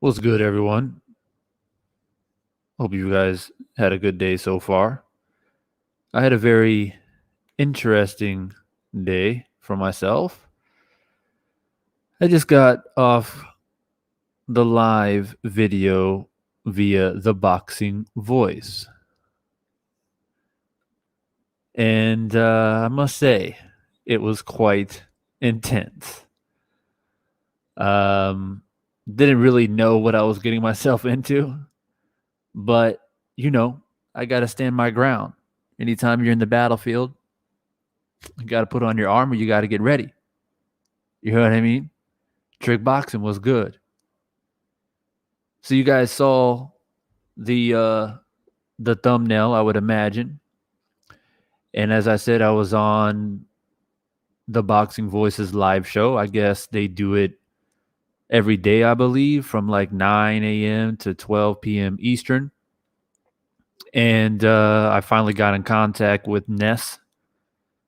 What's good, everyone? Hope you guys had a good day so far. I had a very interesting day for myself. I just got off the live video via the boxing voice. And I must say, it was quite intense. Um, didn't really know what I was getting myself into, but I got to stand my ground. Anytime you're in the battlefield, you got to put on your armor. You got to get ready. You know what I mean? Trick boxing was good. So you guys saw the uh, the thumbnail, I would imagine. And as I said, I was on the Boxing Voices live show. I guess they do it every day, I believe, from like 9 a.m. to 12 p.m. Eastern. And I finally got in contact with Ness,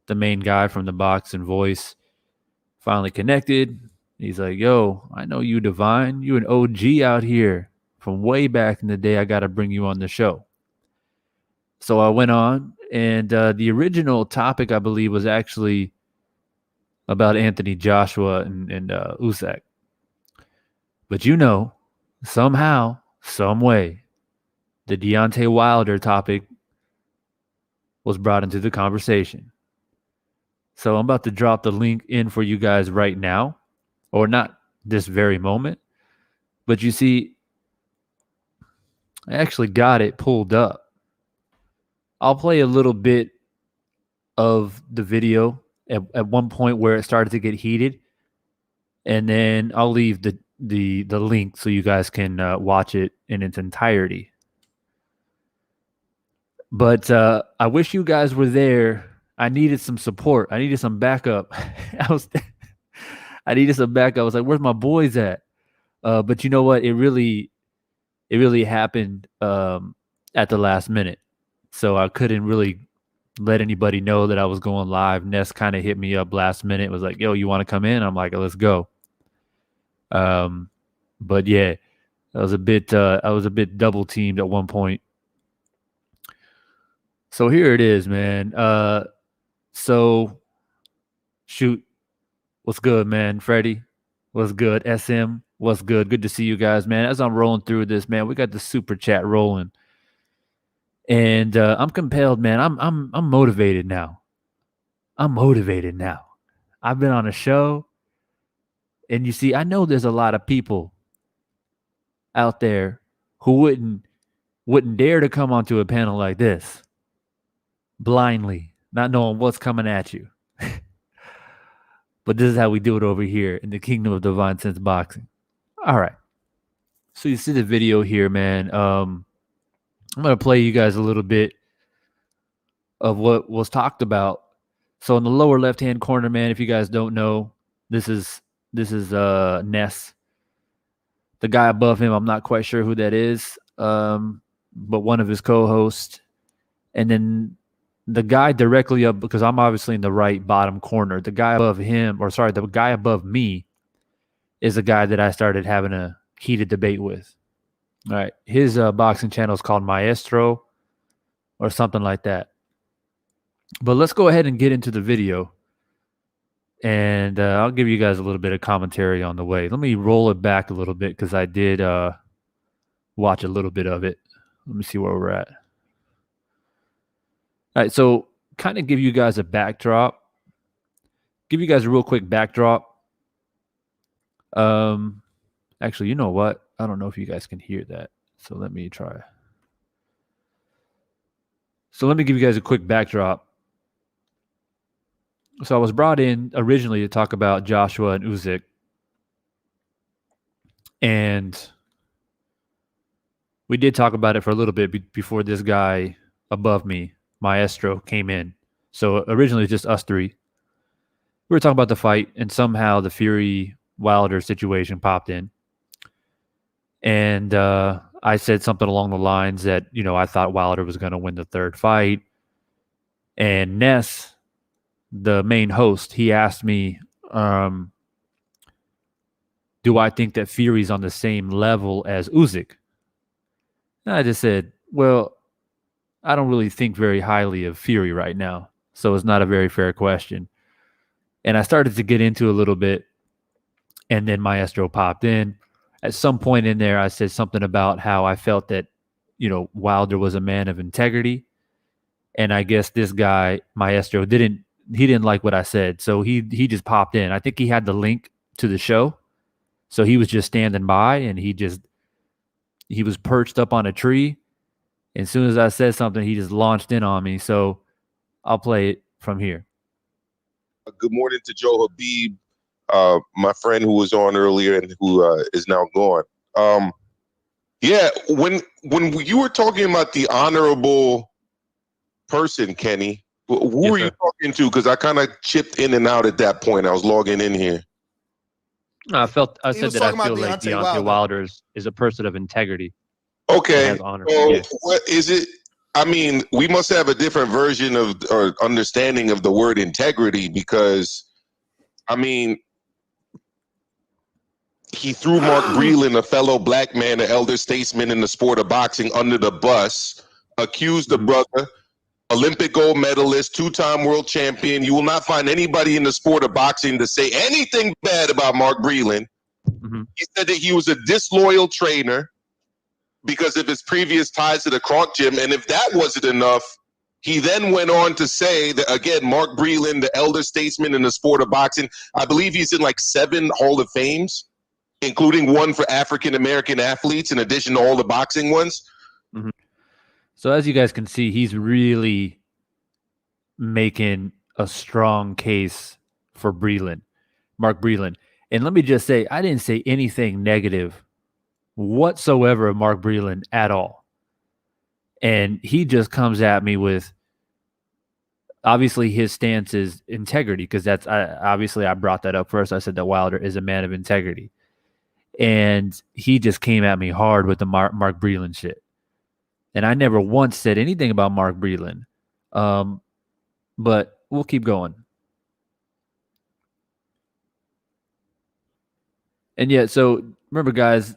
the main guy from the Boxing Voice. Finally connected. He's like, yo, I know you, Divine. You an OG out here from way back in the day. I got to bring you on the show. So I went on, and the original topic, I believe, was actually about Anthony Joshua and Usyk. But somehow, some way, the Deontay Wilder topic was brought into the conversation. So I'm about to drop the link in for you guys right now, or not this very moment, but you see, I actually got it pulled up. I'll play a little bit of the video at one point where it started to get heated, and then I'll leave the link so you guys can watch it in its entirety. But I wish you guys were there. I needed some support. I needed some backup. I needed some backup. I was like, "Where's my boys at?" But you know what? It really happened at the last minute, so I couldn't really let anybody know that I was going live. Ness kind of hit me up last minute. Was like, "Yo, you want to come in?" I'm like, "Let's go." Um, but yeah, I was a bit double teamed at one point. So here it is, man. So shoot, what's good, man? Freddie, what's good? SM, what's good? Good to see you guys, man. As I'm rolling through this, man, we got the super chat rolling, and I'm compelled, man. I'm motivated now. I'm motivated now. I've been on a show, and you see, I know there's a lot of people out there who wouldn't dare to come onto a panel like this blindly, not knowing what's coming at you. But this is how we do it over here in the Kingdom of Divine Sense Boxing. All right. So you see the video here, man. I'm gonna play you guys a little bit of what was talked about. So in the lower left hand corner, man, if you guys don't know, this is Ness. The guy above him, I'm not quite sure who that is, but one of his co-hosts. And then the guy directly up, because I'm obviously in the right bottom corner. The guy above him, or sorry, the guy above me is a guy that I started having a heated debate with. All right. His boxing channel is called Maestro or something like that. But let's go ahead and get into the video. And I'll give you guys a little bit of commentary on the way. Let me roll it back a little bit because I did watch a little bit of it. Let me see where we're at. All right. So kind of give you guys a backdrop. Give you guys a real quick backdrop. Actually, you know what? I don't know if you guys can hear that. So let me try. So let me give you guys a quick backdrop. So I was brought in originally to talk about Joshua and Usyk. And we did talk about it for a little bit before this guy above me, Maestro, came in. So originally just us three. We were talking about the fight, and somehow the Fury Wilder situation popped in. And I said something along the lines that, I thought Wilder was going to win the third fight. And Ness, the main host, he asked me, do I think that Fury's on the same level as Usyk? And I just said, well, I don't really think very highly of Fury right now, so it's not a very fair question. And I started to get into a little bit, and then Maestro popped in. At some point in there, I said something about how I felt that, Wilder was a man of integrity. And I guess this guy, Maestro, didn't like what I said. So he just popped in. I think he had the link to the show. So he was just standing by, and he was perched up on a tree. And as soon as I said something, he just launched in on me. So I'll play it from here. Good morning to Joe Habib, my friend who was on earlier and who is now gone. Yeah, when you were talking about the honorable person, Kenny, who were you talking to? Because I kind of chipped in and out at that point. I was logging in here. I said that I feel like Deontay Wilder is a person of integrity. Okay. Has honor. What is it? I mean, we must have a different version of or understanding of the word integrity, because, I mean, he threw Mark Breland, a fellow black man, an elder statesman in the sport of boxing, under the bus, accused the brother, Olympic gold medalist, two-time world champion. You will not find anybody in the sport of boxing to say anything bad about Mark Breland. He said that he was a disloyal trainer because of his previous ties to the Kronk gym. And if that wasn't enough, he then went on to say that, again, Mark Breland, the elder statesman in the sport of boxing, I believe he's in like 7 Hall of Fames, including one for African-American athletes, in addition to all the boxing ones. So as you guys can see, he's really making a strong case for Mark Breland. And let me just say, I didn't say anything negative whatsoever of Mark Breland at all. And he just comes at me with, obviously his stance is integrity, because obviously I brought that up first. I said that Wilder is a man of integrity. And he just came at me hard with the Mark Breland shit. And I never once said anything about Mark Breland. But we'll keep going. And yeah, so remember, guys,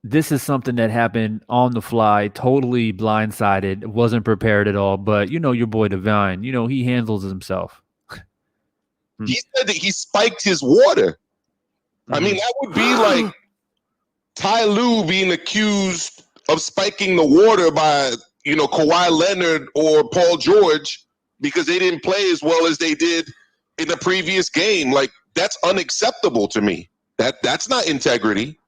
this is something that happened on the fly, totally blindsided, wasn't prepared at all. But your boy Divine, he handles himself. He said that he spiked his water. I mean, that would be like Ty Lue being accused of spiking the water by, Kawhi Leonard or Paul George because they didn't play as well as they did in the previous game. Like, that's unacceptable to me. That's not integrity.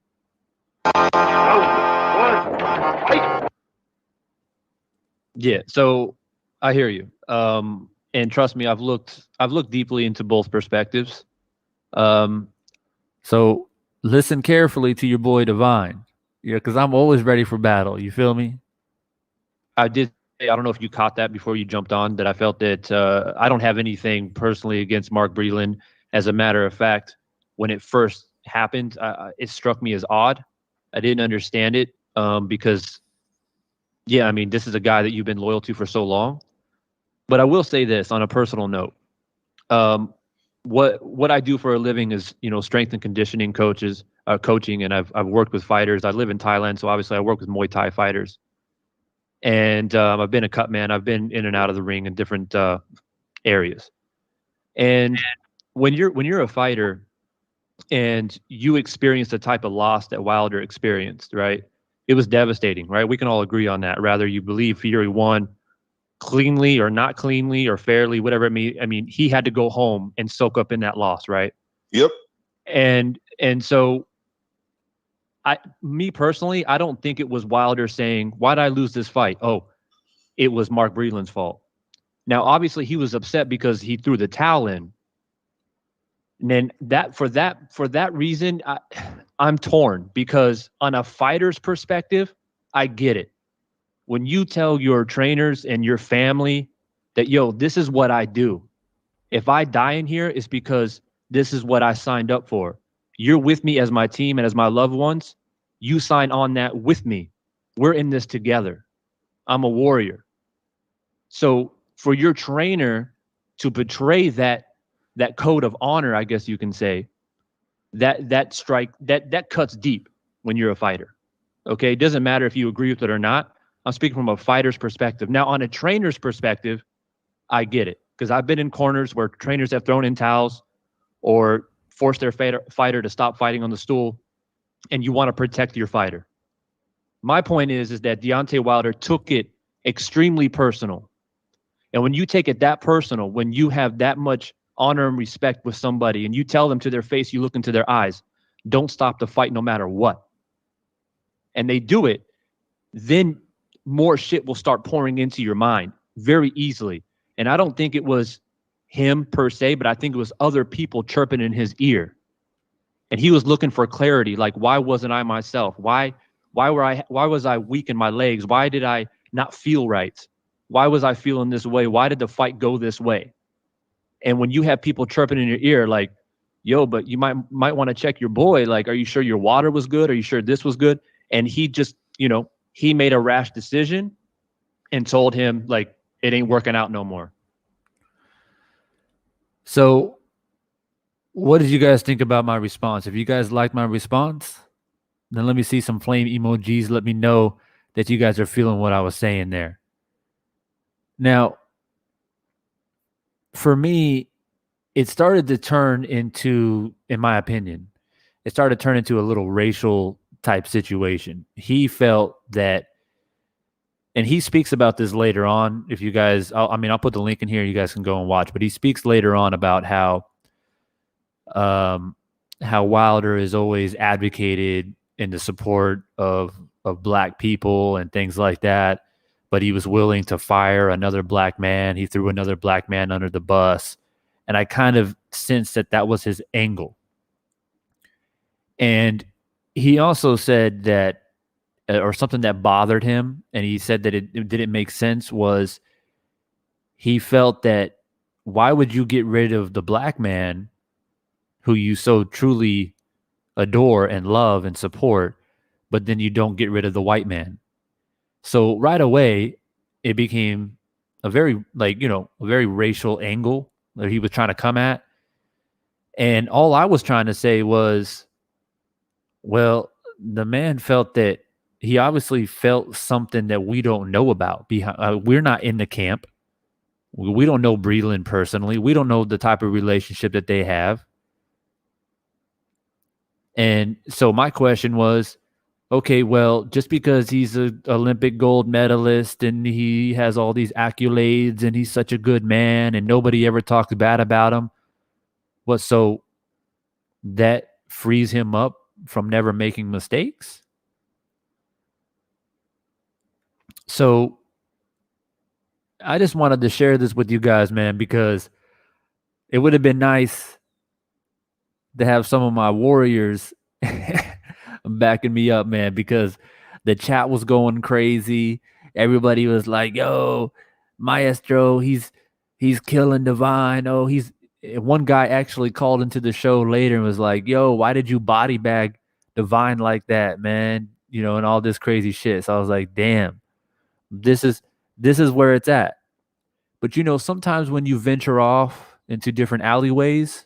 Yeah, so I hear you. And trust me, I've looked deeply into both perspectives. So listen carefully to your boy Divine. Yeah, because I'm always ready for battle. You feel me? I don't know if you caught that before you jumped on, that I felt that I don't have anything personally against Mark Breland. As a matter of fact, when it first happened, it struck me as odd. I didn't understand it because, yeah, I mean, this is a guy that you've been loyal to for so long. But I will say this on a personal note. What I do for a living is, strength and conditioning coaching, and I've worked with fighters. I live in Thailand, so obviously I work with Muay Thai fighters. And I've been a cut man. I've been in and out of the ring in different areas. And when you're a fighter and you experience the type of loss that Wilder experienced, right? It was devastating, right? We can all agree on that. Rather you believe Fury won cleanly or not cleanly or fairly, whatever it means. I mean, he had to go home and soak up in that loss, right? Yep. And so me personally, I don't think it was Wilder saying, why'd I lose this fight? Oh, it was Mark Breland's fault. Now, obviously he was upset because he threw the towel in. And then for that reason, I'm torn, because on a fighter's perspective, I get it. When you tell your trainers and your family that, yo, this is what I do. If I die in here, it's because this is what I signed up for. You're with me as my team and as my loved ones. You sign on that with me. We're in this together. I'm a warrior. So for your trainer to betray that that code of honor, I guess you can say, that cuts deep when you're a fighter. Okay, it doesn't matter if you agree with it or not. I'm speaking from a fighter's perspective. Now, on a trainer's perspective, I get it, because I've been in corners where trainers have thrown in towels or forced their fighter to stop fighting on the stool, and you want to protect your fighter. My point is that Deontay Wilder took it extremely personal. And when you take it that personal, when you have that much honor and respect with somebody and you tell them to their face, you look into their eyes, don't stop the fight no matter what, and they do it, then more shit will start pouring into your mind very easily. And I don't think it was him per se, but I think it was other people chirping in his ear. And he was looking for clarity. Like, why wasn't I myself? Why was I weak in my legs? Why did I not feel right? Why was I feeling this way? Why did the fight go this way? And when you have people chirping in your ear, like, yo, but you might want to check your boy. Like, are you sure your water was good? Are you sure this was good? And he just, he made a rash decision and told him, like, it ain't working out no more. So what did you guys think about my response? If you guys liked my response, then let me see some flame emojis. Let me know that you guys are feeling what I was saying there. Now, for me, it started to turn into, in my opinion, it started to turn into a little racial type situation. He felt that, and he speaks about this later on. If you guys, I'll put the link in here. You guys can go and watch. But he speaks later on about how Wilder is always advocated in the support of black people and things like that. But he was willing to fire another black man. He threw another black man under the bus. And I kind of sensed that was his angle. And he also said that, or something that bothered him, and he said that it didn't make sense, was he felt that, why would you get rid of the black man who you so truly adore and love and support, but then you don't get rid of the white man? So right away, it became a very, a very racial angle that he was trying to come at. And all I was trying to say was, well, the man felt that he obviously felt something that we don't know about. We're not in the camp. We don't know Breland personally. We don't know the type of relationship that they have. And so my question was, okay, well, just because he's an Olympic gold medalist and he has all these accolades and he's such a good man and nobody ever talks bad about him, what, so that frees him up from never making mistakes? So I just wanted to share this with you guys, man, because it would have been nice to have some of my warriors backing me up, man, because the chat was going crazy. Everybody was like, yo, Maestro, he's killing Divine. Oh, one guy actually called into the show later and was like, yo, why did you body bag Divine like that, man? And all this crazy shit. So I was like, damn, this is where it's at. But sometimes when you venture off into different alleyways,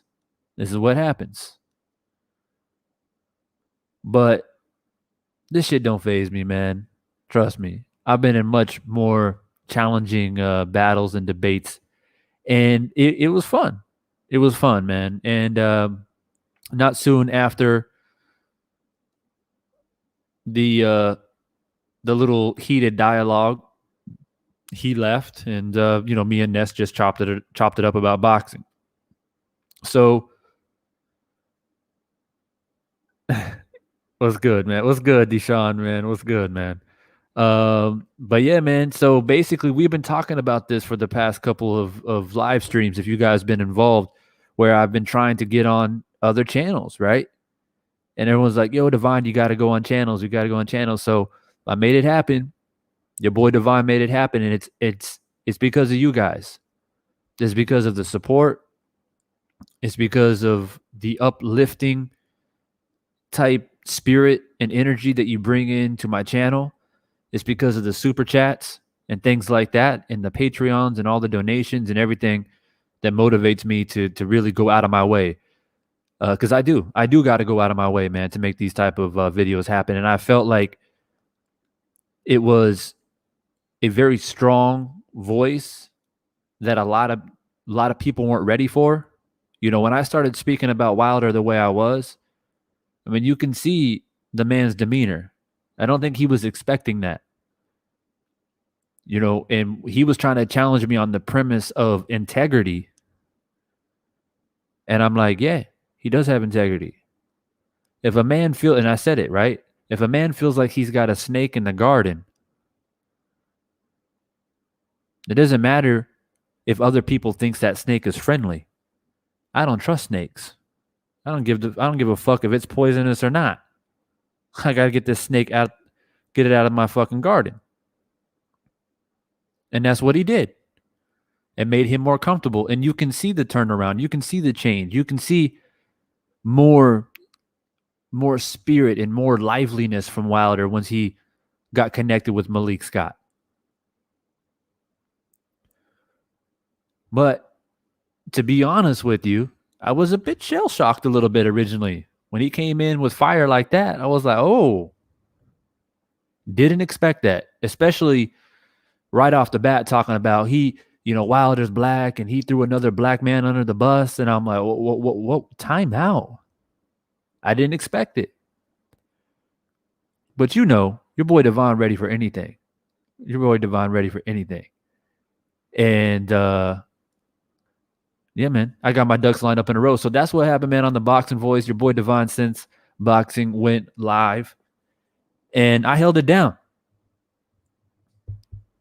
this is what happens. But this shit don't faze me, man. Trust me. I've been in much more challenging battles and debates, and it was fun. It was fun, man. And not soon after the little heated dialogue, he left, and me and Ness just chopped it up about boxing. So what's good, man? What's good, Deshaun, man? What's good, man? But yeah, man. So basically, we've been talking about this for the past couple of live streams. If you guys been involved, where I've been trying to get on other channels, right? And everyone's like, "Yo, Divine, you got to go on channels. You got to go on channels." So I made it happen. Your boy Divine made it happen, and it's because of you guys. It's because of the support. It's because of the uplifting type spirit and energy that you bring into my channel. It's because of the super chats and things like that, and the Patreons and all the donations and everything that motivates me to really go out of my way. Because I do got to go out of my way, man, to make these type of videos happen. And I felt like it was a very strong voice that a lot of people weren't ready for. You know, when I started speaking about Wilder the way I was, I mean, you can see the man's demeanor. I don't think he was expecting that. You know, and he was trying to challenge me on the premise of integrity. And I'm like, yeah, he does have integrity. If a man feels, and I said it, right? If a man feels like he's got a snake in the garden, it doesn't matter if other people thinks that snake is friendly. I don't trust snakes. I don't give a fuck if it's poisonous or not. I gotta get this snake out, get it out of my fucking garden. And that's what he did. It made him more comfortable. And you can see the turnaround. You can see the change. You can see more spirit and more liveliness from Wilder once he got connected with Malik Scott. But to be honest with you, I was a bit shell-shocked a little bit originally. When he came in with fire like that, I was like, oh, didn't expect that. Especially right off the bat talking about Wilder's black and he threw another black man under the bus. And I'm like, what time out? I didn't expect it. But your boy Devon ready for anything. Your boy Devon ready for anything. And yeah, man, I got my ducks lined up in a row. So that's what happened, man, on the Boxing Voice. Your boy Devon, since boxing went live. And I held it down.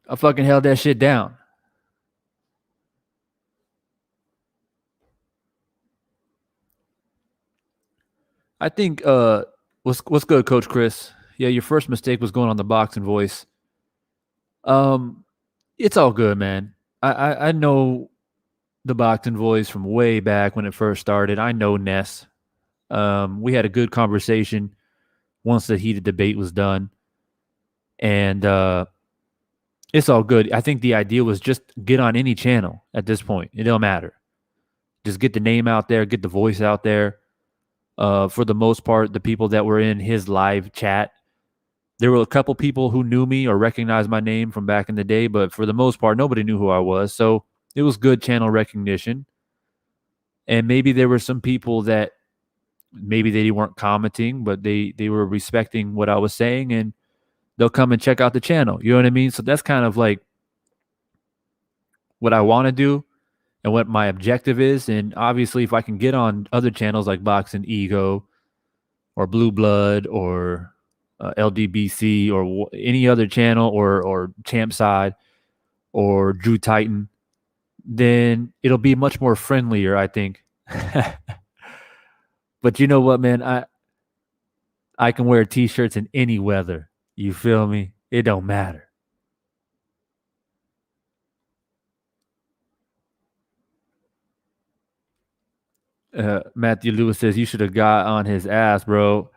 I fucking held that shit down. I think what's good, Coach Chris? Yeah, your first mistake was going on the Boxing Voice. It's all good, man. I know the Boxing Voice from way back when it first started. I know Ness. We had a good conversation once the heated debate was done. And it's all good. I think the idea was just get on any channel at this point. It don't matter. Just get the name out there, get the voice out there. For the most part, the people that were in his live chat, there were a couple people who knew me or recognized my name from back in the day, but for the most part, nobody knew who I was. So it was good channel recognition. And maybe there were some people that maybe they weren't commenting, but they were respecting what I was saying, and they'll come and check out the channel. You know what I mean? So that's kind of like what I want to do and what my objective is. And obviously, if I can get on other channels like Boxing Ego or Blue Blood or LDBC or any other channel or Champ Side or Drew Titan, then it'll be much more friendlier, I think. But you know what, man? I can wear T-shirts in any weather. You feel me? It don't matter. Matthew Lewis says you should have got on his ass, bro.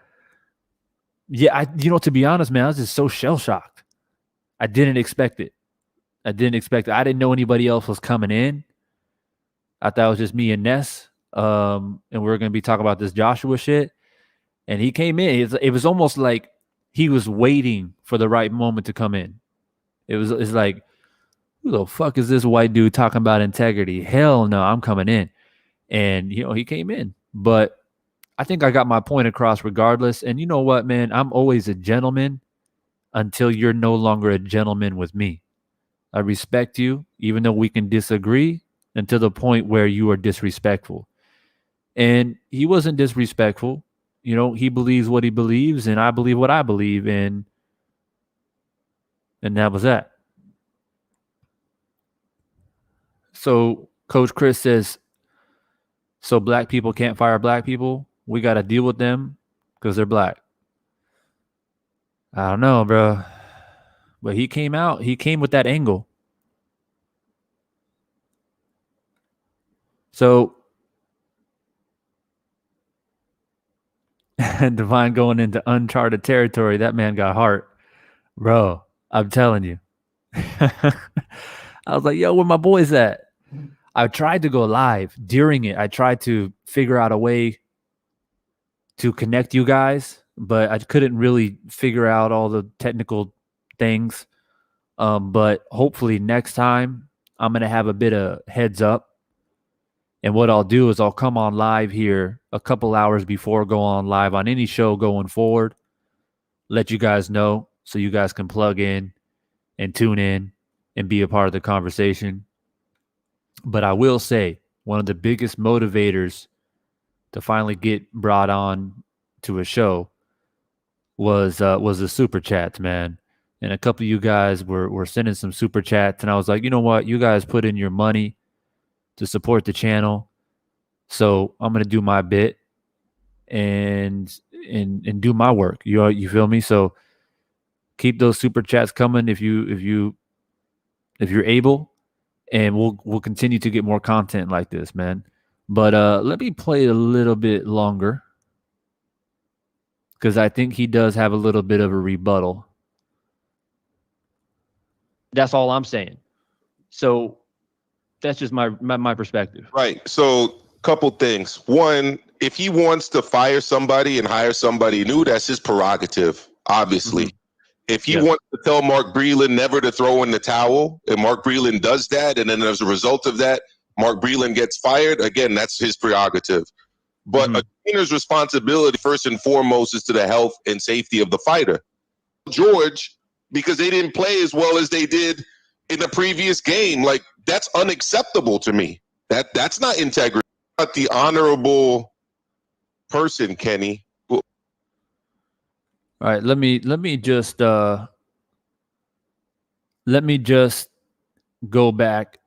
Yeah, to be honest, man, I was just so shell-shocked. I didn't expect it. I didn't know anybody else was coming in. I thought it was just me and Ness. And we were going to be talking about this Joshua shit. And he came in. It was almost like he was waiting for the right moment to come in. It's like, who the fuck is this white dude talking about integrity? Hell no, I'm coming in. And, he came in. But I think I got my point across regardless. And you know what, man? I'm always a gentleman until you're no longer a gentleman with me. I respect you, even though we can disagree, until the point where you are disrespectful. And he wasn't disrespectful. He believes what he believes, and I believe what I believe, and that was that. So Coach Chris says, so black people can't fire black people? We got to deal with them because they're black. I don't know, bro. But he came with that angle. So Divine going into uncharted territory. That man got heart. Bro, I'm telling you. I was like, yo, where my boys at? I tried to go live during it. I tried to figure out a way to connect you guys, but I couldn't really figure out all the technical things. But hopefully next time I'm going to have a bit of heads up. And what I'll do is I'll come on live here a couple hours before go on live on any show going forward. Let you guys know so you guys can plug in and tune in and be a part of the conversation. But I will say one of the biggest motivators to finally get brought on to a show was the super chats, man. And a couple of you guys were sending some super chats, and I was like, you know what? You guys put in your money to support the channel, so I'm gonna do my bit and do my work. You feel me? So keep those super chats coming if you're able, and we'll continue to get more content like this, man. But let me play it a little bit longer because I think he does have a little bit of a rebuttal. That's all I'm saying. So that's just my perspective. Right. So couple things. One, if he wants to fire somebody and hire somebody new, that's his prerogative, obviously. Mm-hmm. If he wants to tell Mark Breland never to throw in the towel, and Mark Breland does that, and then as a result of that, Mark Breland gets fired, again, that's his prerogative. But a trainer's responsibility, first and foremost, is to the health and safety of the fighter. George, because they didn't play as well as they did in the previous game, like, that's unacceptable to me. That's not integrity. Not the honorable person, Kenny. All right, let me just go back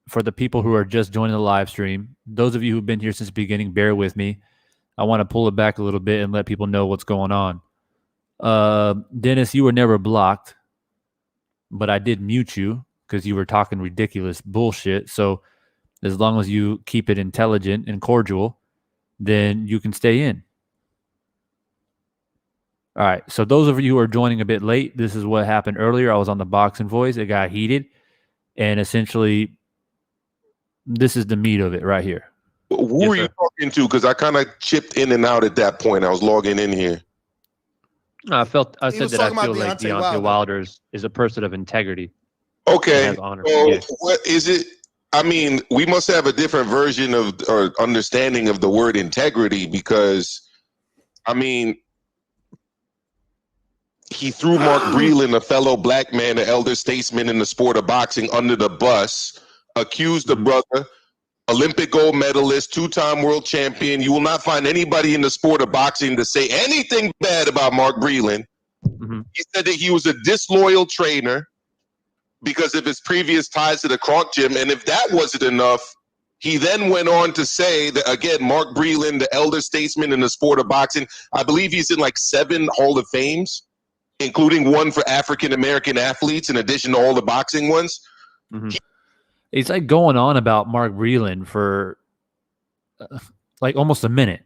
for the people who are just joining the live stream. Those of you who've been here since the beginning, bear with me. I want to pull it back a little bit and let people know what's going on. Dennis, you were never blocked, but I did mute you because you were talking ridiculous bullshit. So as long as you keep it intelligent and cordial, then you can stay in. All right, so those of you who are joining a bit late, this is what happened earlier. I was on the Boxing Voice. It got heated, and essentially, this is the meat of it right here. Who are you talking to? Because I kind of chipped in and out at that point. I was logging in here. No, I said that I feel like Deontay Wilder is a person of integrity. Okay, has honor. So what is it? I mean, we must have a different version of or understanding of the word integrity because, I mean, he threw Mark Breland, a fellow black man, an elder statesman in the sport of boxing, under the bus, accused the brother, Olympic gold medalist, two-time world champion. You will not find anybody in the sport of boxing to say anything bad about Mark Breland. He said that he was a disloyal trainer because of his previous ties to the Kronk gym. And if that wasn't enough, he then went on to say that, again, Mark Breland, the elder statesman in the sport of boxing, I believe he's in like 7 Hall of Fames, including one for African-American athletes, in addition to all the boxing ones. It's like going on about Mark Breland for like almost a minute.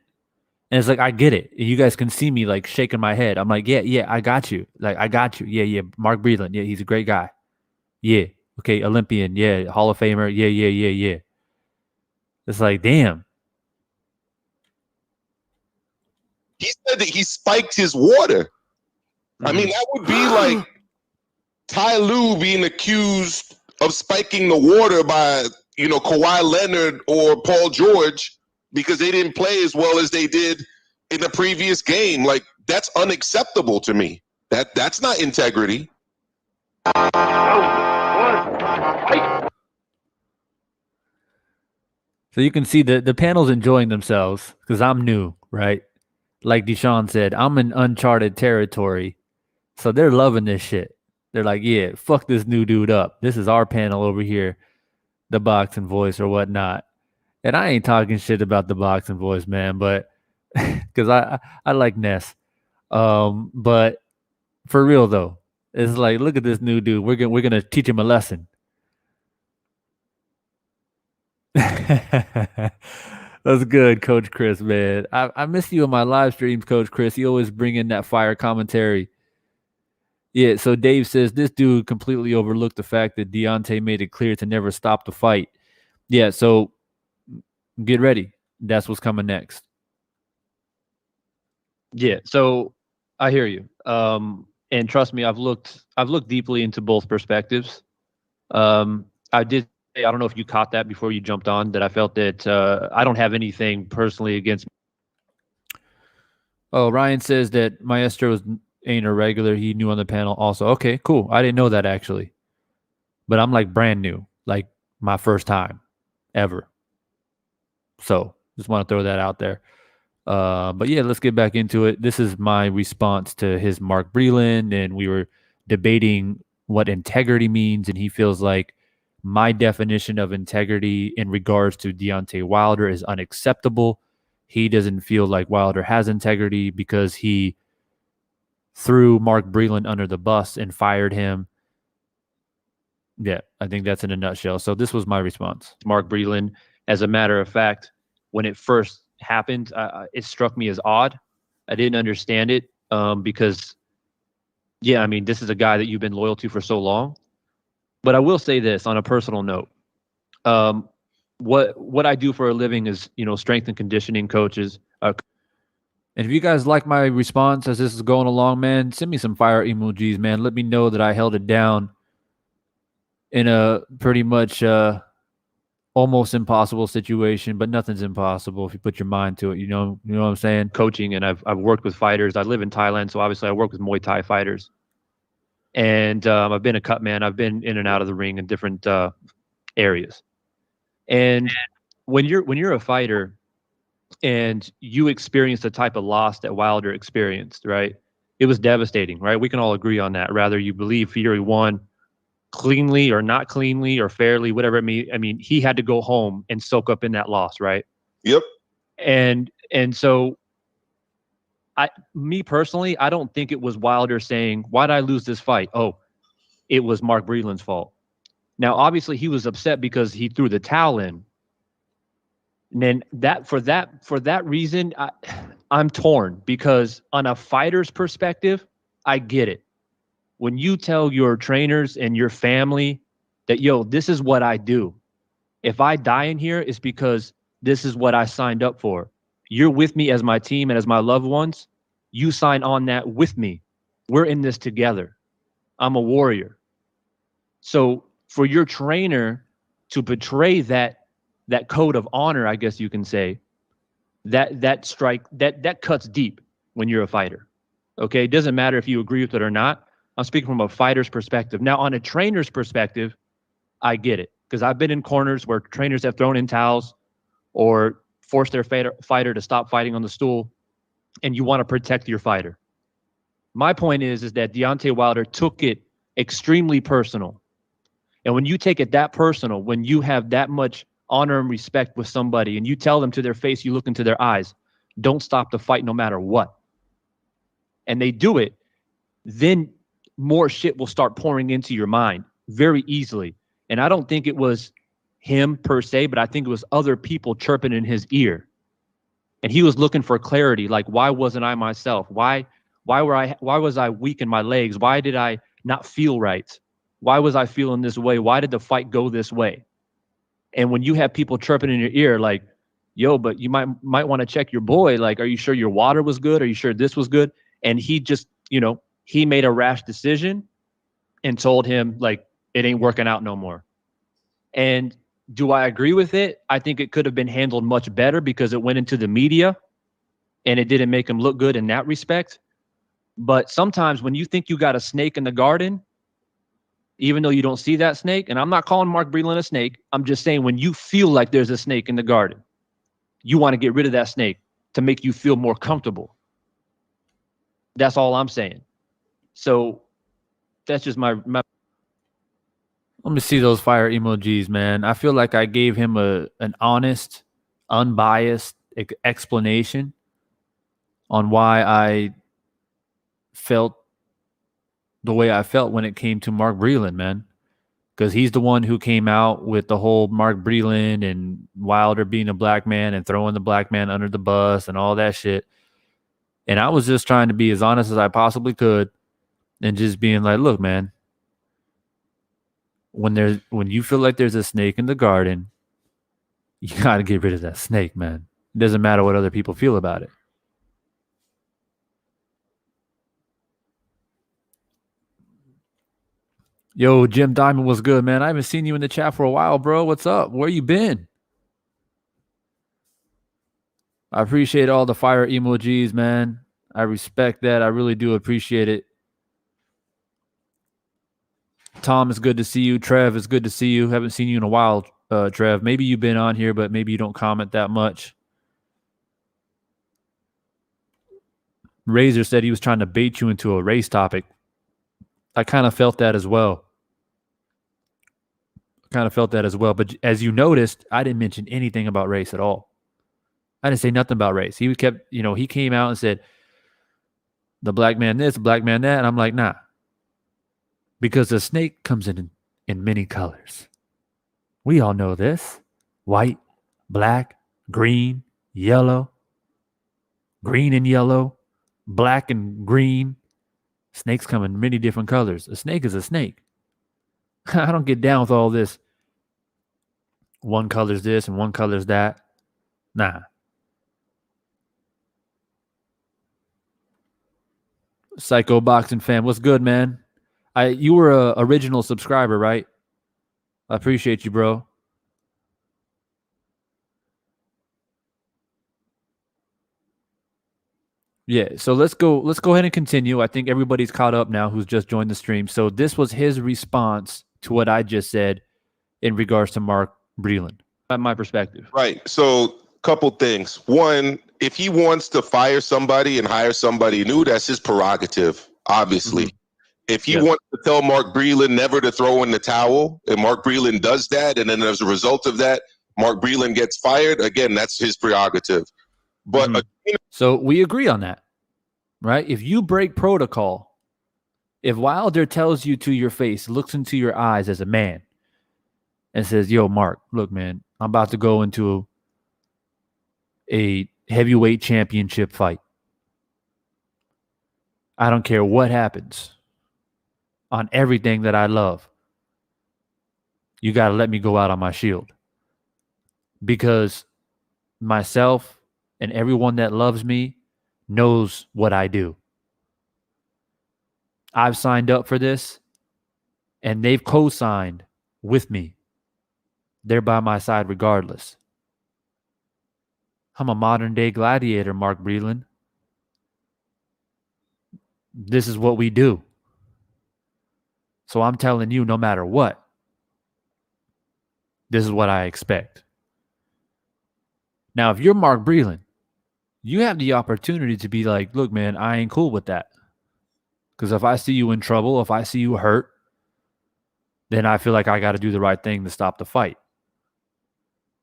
And it's like, I get it. You guys can see me like shaking my head. I'm like, yeah, I got you. Like, I got you. Yeah. Mark Breland. Yeah, he's a great guy. Yeah. Okay, Olympian. Yeah. Hall of Famer. Yeah. It's like, damn. He said that he spiked his water. I mean, that would be like Ty Lue being accused of spiking the water by, Kawhi Leonard or Paul George because they didn't play as well as they did in the previous game. Like, that's unacceptable to me. That's not integrity. So you can see the panel's enjoying themselves because I'm new, right? Like Deshaun said, I'm in uncharted territory. So they're loving this shit. They're like, yeah, fuck this new dude up. This is our panel over here, the Boxing Voice or whatnot. And I ain't talking shit about the Boxing Voice, man, but because I like Ness. But for real though, it's like, look at this new dude. We're gonna teach him a lesson. That's good, Coach Chris, man. I miss you in my live streams, Coach Chris. You always bring in that fire commentary. Yeah, so Dave says this dude completely overlooked the fact that Deontay made it clear to never stop the fight. Yeah, so get ready. That's what's coming next. Yeah, so I hear you. And trust me, I've looked deeply into both perspectives. I did say, I don't know if you caught that before you jumped on, that I felt that I don't have anything personally against. Oh, Ryan says that Maestro ain't a regular. He knew on the panel also. Okay, cool. I didn't know that actually. But I'm like brand new, like my first time ever. So just want to throw that out there. But yeah, let's get back into it. This is my response to his Mark Breland, and we were debating what integrity means, and he feels like my definition of integrity in regards to Deontay Wilder is unacceptable. He doesn't feel like Wilder has integrity because he threw Mark Breland under the bus and fired him. Yeah, I think that's in a nutshell. So this was my response. Mark Breland, as a matter of fact, when it first happened, it struck me as odd. I didn't understand it because, yeah, I mean, this is a guy that you've been loyal to for so long. But I will say this on a personal note. What I do for a living is, strength and conditioning coaches. And if you guys like my response as this is going along, man, send me some fire emojis, man. Let me know that I held it down in a pretty much almost impossible situation, but nothing's impossible if you put your mind to it. You know what I'm saying? Coaching, and I've worked with fighters. I live in Thailand, so obviously I work with Muay Thai fighters. And I've been a cut man. I've been in and out of the ring in different areas. And when you're a fighter and you experience the type of loss that Wilder experienced, right? It was devastating, right? We can all agree on that. Rather you believe Fury won cleanly or not cleanly or fairly, whatever it means. I mean, he had to go home and soak up in that loss, right? Yep. And so me personally, I don't think it was Wilder saying, "Why'd I lose this fight?" Oh, it was Mark Breland's fault. Now, obviously, he was upset because he threw the towel in. And then for that reason, I'm torn because on a fighter's perspective, I get it. When you tell your trainers and your family that, yo, this is what I do. If I die in here, it's because this is what I signed up for. You're with me as my team and as my loved ones. You sign on that with me. We're in this together. I'm a warrior. So for your trainer to betray that code of honor, I guess you can say, that strike that cuts deep when you're a fighter. Okay, it doesn't matter if you agree with it or not. I'm speaking from a fighter's perspective. Now, on a trainer's perspective, I get it because I've been in corners where trainers have thrown in towels or forced their fighter to stop fighting on the stool, and you want to protect your fighter. My point is that Deontay Wilder took it extremely personal. And when you take it that personal, when you have that much honor and respect with somebody and you tell them to their face, you look into their eyes, don't stop the fight no matter what. And they do it, then more shit will start pouring into your mind very easily. And I don't think it was him per se, but I think it was other people chirping in his ear. And he was looking for clarity. Like, why wasn't I myself? Why was I weak in my legs? Why did I not feel right? Why was I feeling this way? Why did the fight go this way? And when you have people chirping in your ear, like, yo, but you might want to check your boy. Like, are you sure your water was good? Are you sure this was good? And he just, he made a rash decision and told him, like, it ain't working out no more. And do I agree with it? I think it could have been handled much better because it went into the media and it didn't make him look good in that respect. But sometimes when you think you got a snake in the garden, even though you don't see that snake, and I'm not calling Mark Breland a snake, I'm just saying when you feel like there's a snake in the garden, you want to get rid of that snake to make you feel more comfortable. That's all I'm saying. So that's just my Let me see those fire emojis, man. I feel like I gave him an honest, unbiased explanation on why I felt the way I felt when it came to Mark Breland, man. Because he's the one who came out with the whole Mark Breland and Wilder being a black man and throwing the black man under the bus and all that shit. And I was just trying to be as honest as I possibly could and just being like, look, man, when you feel like there's a snake in the garden, You got to get rid of that snake, man. It doesn't matter what other people feel about it. Yo, Jim Diamond was good, man. I haven't seen you in the chat for a while, bro. What's up? Where you been? I appreciate all the fire emojis, man. I respect that. I really do appreciate it. Tom, it's good to see you. Trev, it's good to see you. Haven't seen you in a while, Trev. Maybe you've been on here, but maybe you don't comment that much. Razor said he was trying to bait you into a race topic. I kind of felt that as well. But as you noticed, I didn't mention anything about race at all. I didn't say nothing about race. He kept, he came out and said, the black man this, the black man that. And I'm like, nah. Because the snake comes in many colors. We all know this. White, black, green, yellow, green and yellow, black and green. Snakes come in many different colors. A snake is a snake. I don't get down with all this. One color's this and one color's that. Nah. Psycho Boxing Fan, what's good, man? You were a original subscriber, right? I appreciate you, bro. Yeah, so let's go ahead and continue. I think everybody's caught up now who's just joined the stream. So this was his response to what I just said in regards to Mark Breland, from my perspective. Right. So couple things. One, if he wants to fire somebody and hire somebody new, that's his prerogative, obviously. Mm-hmm. If he wants to tell Mark Breland never to throw in the towel, and Mark Breland does that, and then as a result of that, Mark Breland gets fired, again, that's his prerogative. But so we agree on that, right? If you break protocol, if Wilder tells you to your face, looks into your eyes as a man, and says, yo, Mark, look, man, I'm about to go into a heavyweight championship fight. I don't care what happens on everything that I love. You got to let me go out on my shield. Because myself and everyone that loves me knows what I do. I've signed up for this, and they've co-signed with me. They're by my side regardless. I'm a modern-day gladiator, Mark Breland. This is what we do. So I'm telling you, no matter what, this is what I expect. Now, if you're Mark Breland, you have the opportunity to be like, look, man, I ain't cool with that. Because if I see you in trouble, if I see you hurt, then I feel like I got to do the right thing to stop the fight.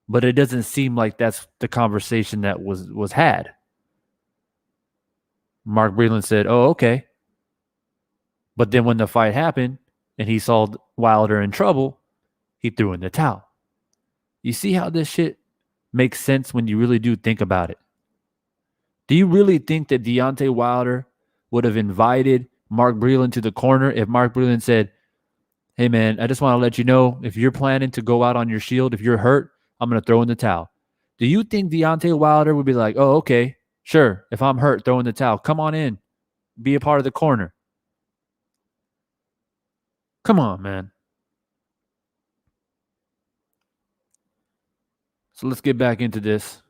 But it doesn't seem like that's the conversation that was had. Mark Breland said, oh, okay. But then when the fight happened and he saw Wilder in trouble, he threw in the towel. You see how this shit makes sense when you really do think about it? Do you really think that Deontay Wilder would have invited Mark Breland to the corner if Mark Breland said, hey, man, I just want to let you know, if you're planning to go out on your shield, if you're hurt, I'm going to throw in the towel. Do you think Deontay Wilder would be like, oh, okay, sure, if I'm hurt, throw in the towel. Come on in. Be a part of the corner. Come on, man. So let's get back into this.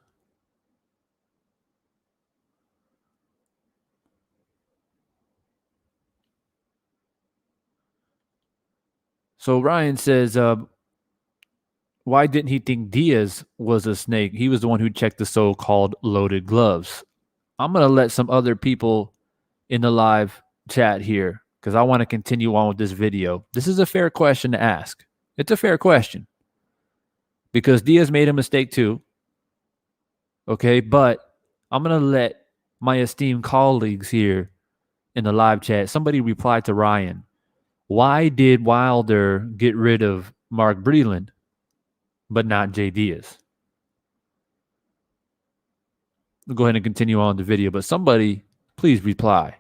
So Ryan says, why didn't he think Diaz was a snake? He was the one who checked the so-called loaded gloves. I'm going to let some other people in the live chat here because I want to continue on with this video. This is a fair question to ask. It's a fair question because Diaz made a mistake too. Okay, but I'm going to let my esteemed colleagues here in the live chat, somebody reply to Ryan. Why did Wilder get rid of Mark Breland, but not Jay Diaz? We'll go ahead and continue on the video, but somebody please reply.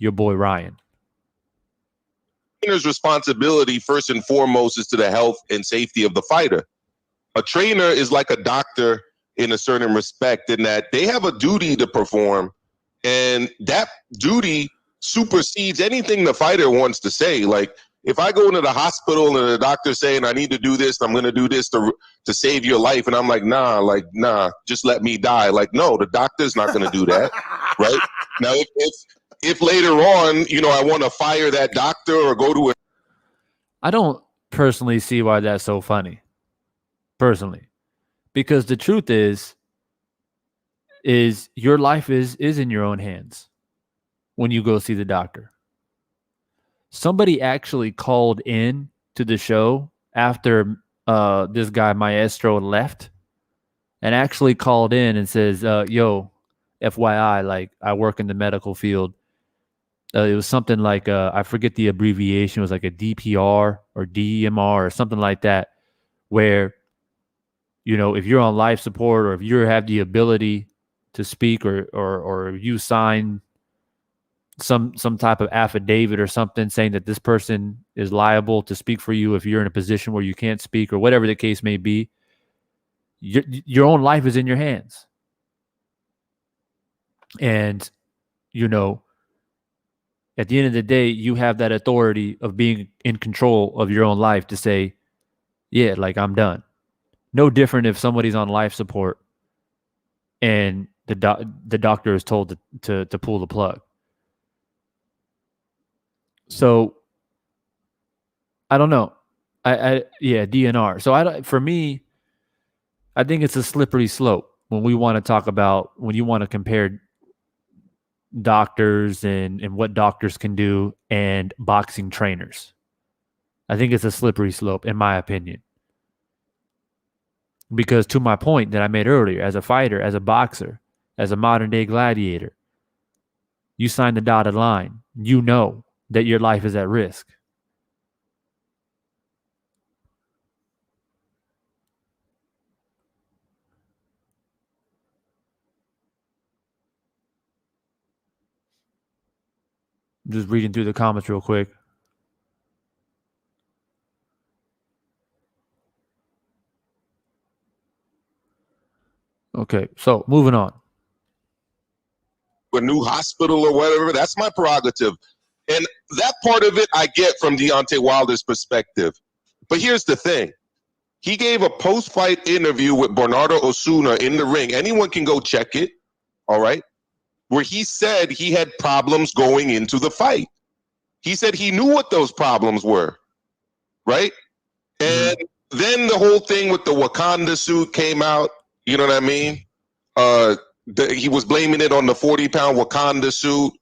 Your boy Ryan. Trainer's responsibility, first and foremost, is to the health and safety of the fighter. A trainer is like a doctor in a certain respect, in that they have a duty to perform, and that duty supersedes anything the fighter wants to say. Like, if I go into the hospital and the doctor's saying I need to do this, I'm going to do this to save your life, and I'm like, nah, just let me die. Like, no, the doctor's not going to do that, right? Now, if later on, I want to fire that doctor or go to a... I don't personally see why that's so funny. Personally, because the truth is your life is in your own hands when you go see the doctor. Somebody actually called in to the show after this guy Maestro left, and actually called in and says, yo, FYI, like, I work in the medical field. It was something like, I forget the abbreviation, it was like a DPR or DMR or something like that, where, if you're on life support, or if you have the ability to speak, or you sign some type of affidavit or something saying that this person is liable to speak for you if you're in a position where you can't speak, or whatever the case may be, your own life is in your hands. And, at the end of the day, you have that authority of being in control of your own life to say, yeah, like, I'm done. No different if somebody's on life support and the doctor is told to pull the plug. So I don't know. DNR. So for me, I think it's a slippery slope when you want to compare doctors and what doctors can do and boxing trainers. I think it's a slippery slope, in my opinion. Because to my point that I made earlier, as a fighter, as a boxer, as a modern day gladiator, you sign the dotted line. You know that your life is at risk. I'm just reading through the comments real quick. Okay, so moving on. A new hospital or whatever, that's my prerogative. And that part of it I get from Deontay Wilder's perspective. But here's the thing. He gave a post-fight interview with Bernardo Osuna in the ring. Anyone can go check it, all right? Where he said he had problems going into the fight. He said he knew what those problems were, right? And then the whole thing with the Wakanda suit came out, you know what I mean? He was blaming it on the 40-pound Wakanda suit.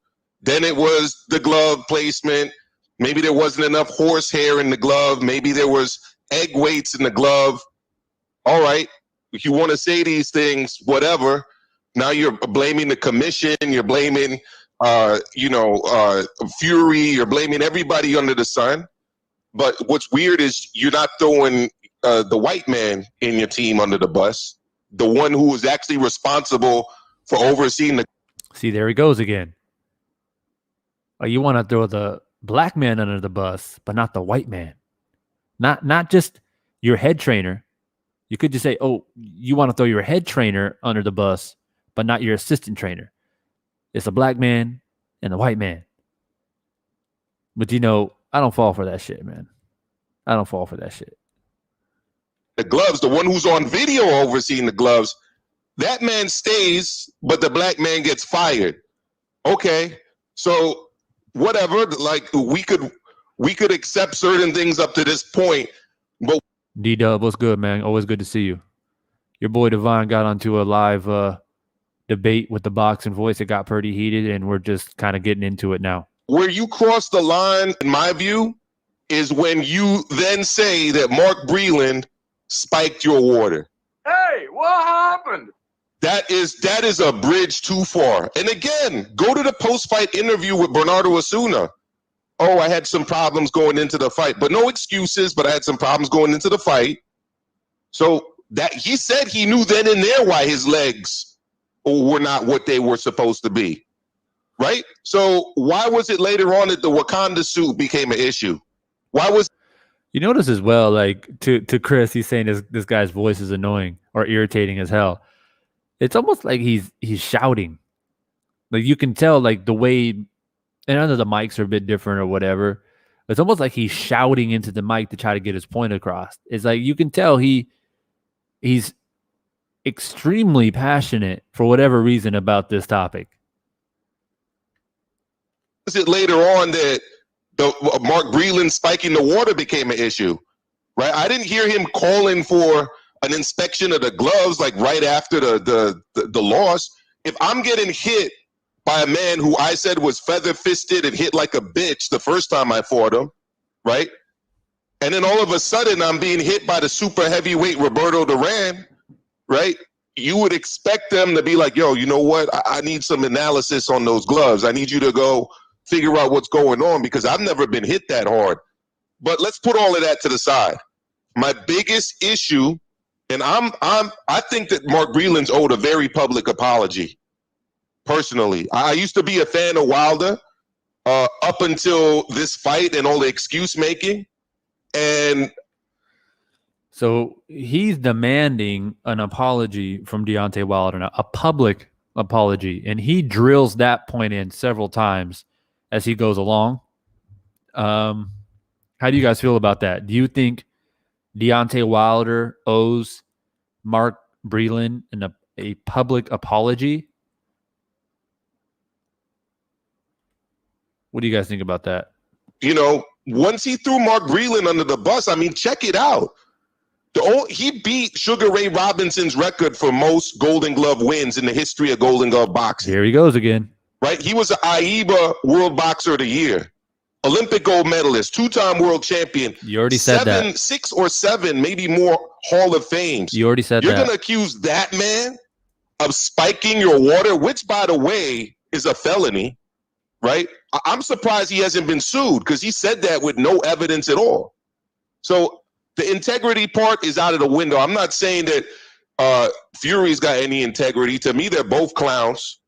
Then it was the glove placement. Maybe there wasn't enough horsehair in the glove. Maybe there was egg weights in the glove. All right. If you want to say these things, whatever. Now you're blaming the commission. You're blaming, Fury. You're blaming everybody under the sun. But what's weird is you're not throwing the white man in your team under the bus. The one who was actually responsible for overseeing the... See, there he goes again. You want to throw the black man under the bus, but not the white man. Not just your head trainer. You could just say, oh, you want to throw your head trainer under the bus, but not your assistant trainer. It's a black man and a white man. But, I don't fall for that shit, man. I don't fall for that shit. The gloves, the one who's on video overseeing the gloves, that man stays, but the black man gets fired. Okay, so whatever. Like, we could accept certain things up to this point, but D-Dub, what's good, man? Always good to see you. Your boy Divine got onto a live debate with the boxing voice. It got pretty heated, and we're just kind of getting into it now. Where you cross the line, in my view, is when you then say that Mark Breland spiked your water. Hey, what happened? That is a bridge too far. And again, go to the post-fight interview with Bernardo Osuna. Oh, I had some problems going into the fight, but no excuses, but I had some problems going into the fight. So that he said he knew then and there why his legs were not what they were supposed to be. Right? So why was it later on that the Wakanda suit became an issue? Why was... You notice as well, like to Chris, he's saying this guy's voice is annoying or irritating as hell. It's almost like he's shouting. Like you can tell, like the way, and I know the mics are a bit different or whatever. It's almost like he's shouting into the mic to try to get his point across. It's like you can tell he's extremely passionate for whatever reason about this topic. Is it later on that the Mark Breland spiking the water became an issue, right? I didn't hear him calling for an inspection of the gloves like right after the loss. If I'm getting hit by a man who I said was feather-fisted and hit like a bitch the first time I fought him, right? And then all of a sudden I'm being hit by the super heavyweight Roberto Duran, right? You would expect them to be like, yo, you know what? I need some analysis on those gloves. I need you to go figure out what's going on because I've never been hit that hard. But let's put all of that to the side. My biggest issue, and I think that Mark Breland's owed a very public apology. Personally, I used to be a fan of Wilder up until this fight and all the excuse making, and so he's demanding an apology from Deontay Wilder, a public apology, and he drills that point in several times as he goes along. How do you guys feel about that? Do you think Deontay Wilder owes Mark Breland a public apology? What do you guys think about that? You know, once he threw Mark Breland under the bus, I mean, check it out. He beat Sugar Ray Robinson's record for most Golden Glove wins in the history of Golden Glove boxing. Here he goes again. Right? He was an AIBA World Boxer of the Year, Olympic gold medalist, two-time world champion. You already said that. 6 or 7, maybe more Hall of Fames. You already said You're that. You're going to accuse that man of spiking your water, which, by the way, is a felony, right? I'm surprised he hasn't been sued because he said that with no evidence at all. So the integrity part is out of the window. I'm not saying that Fury's got any integrity. To me, they're both clowns,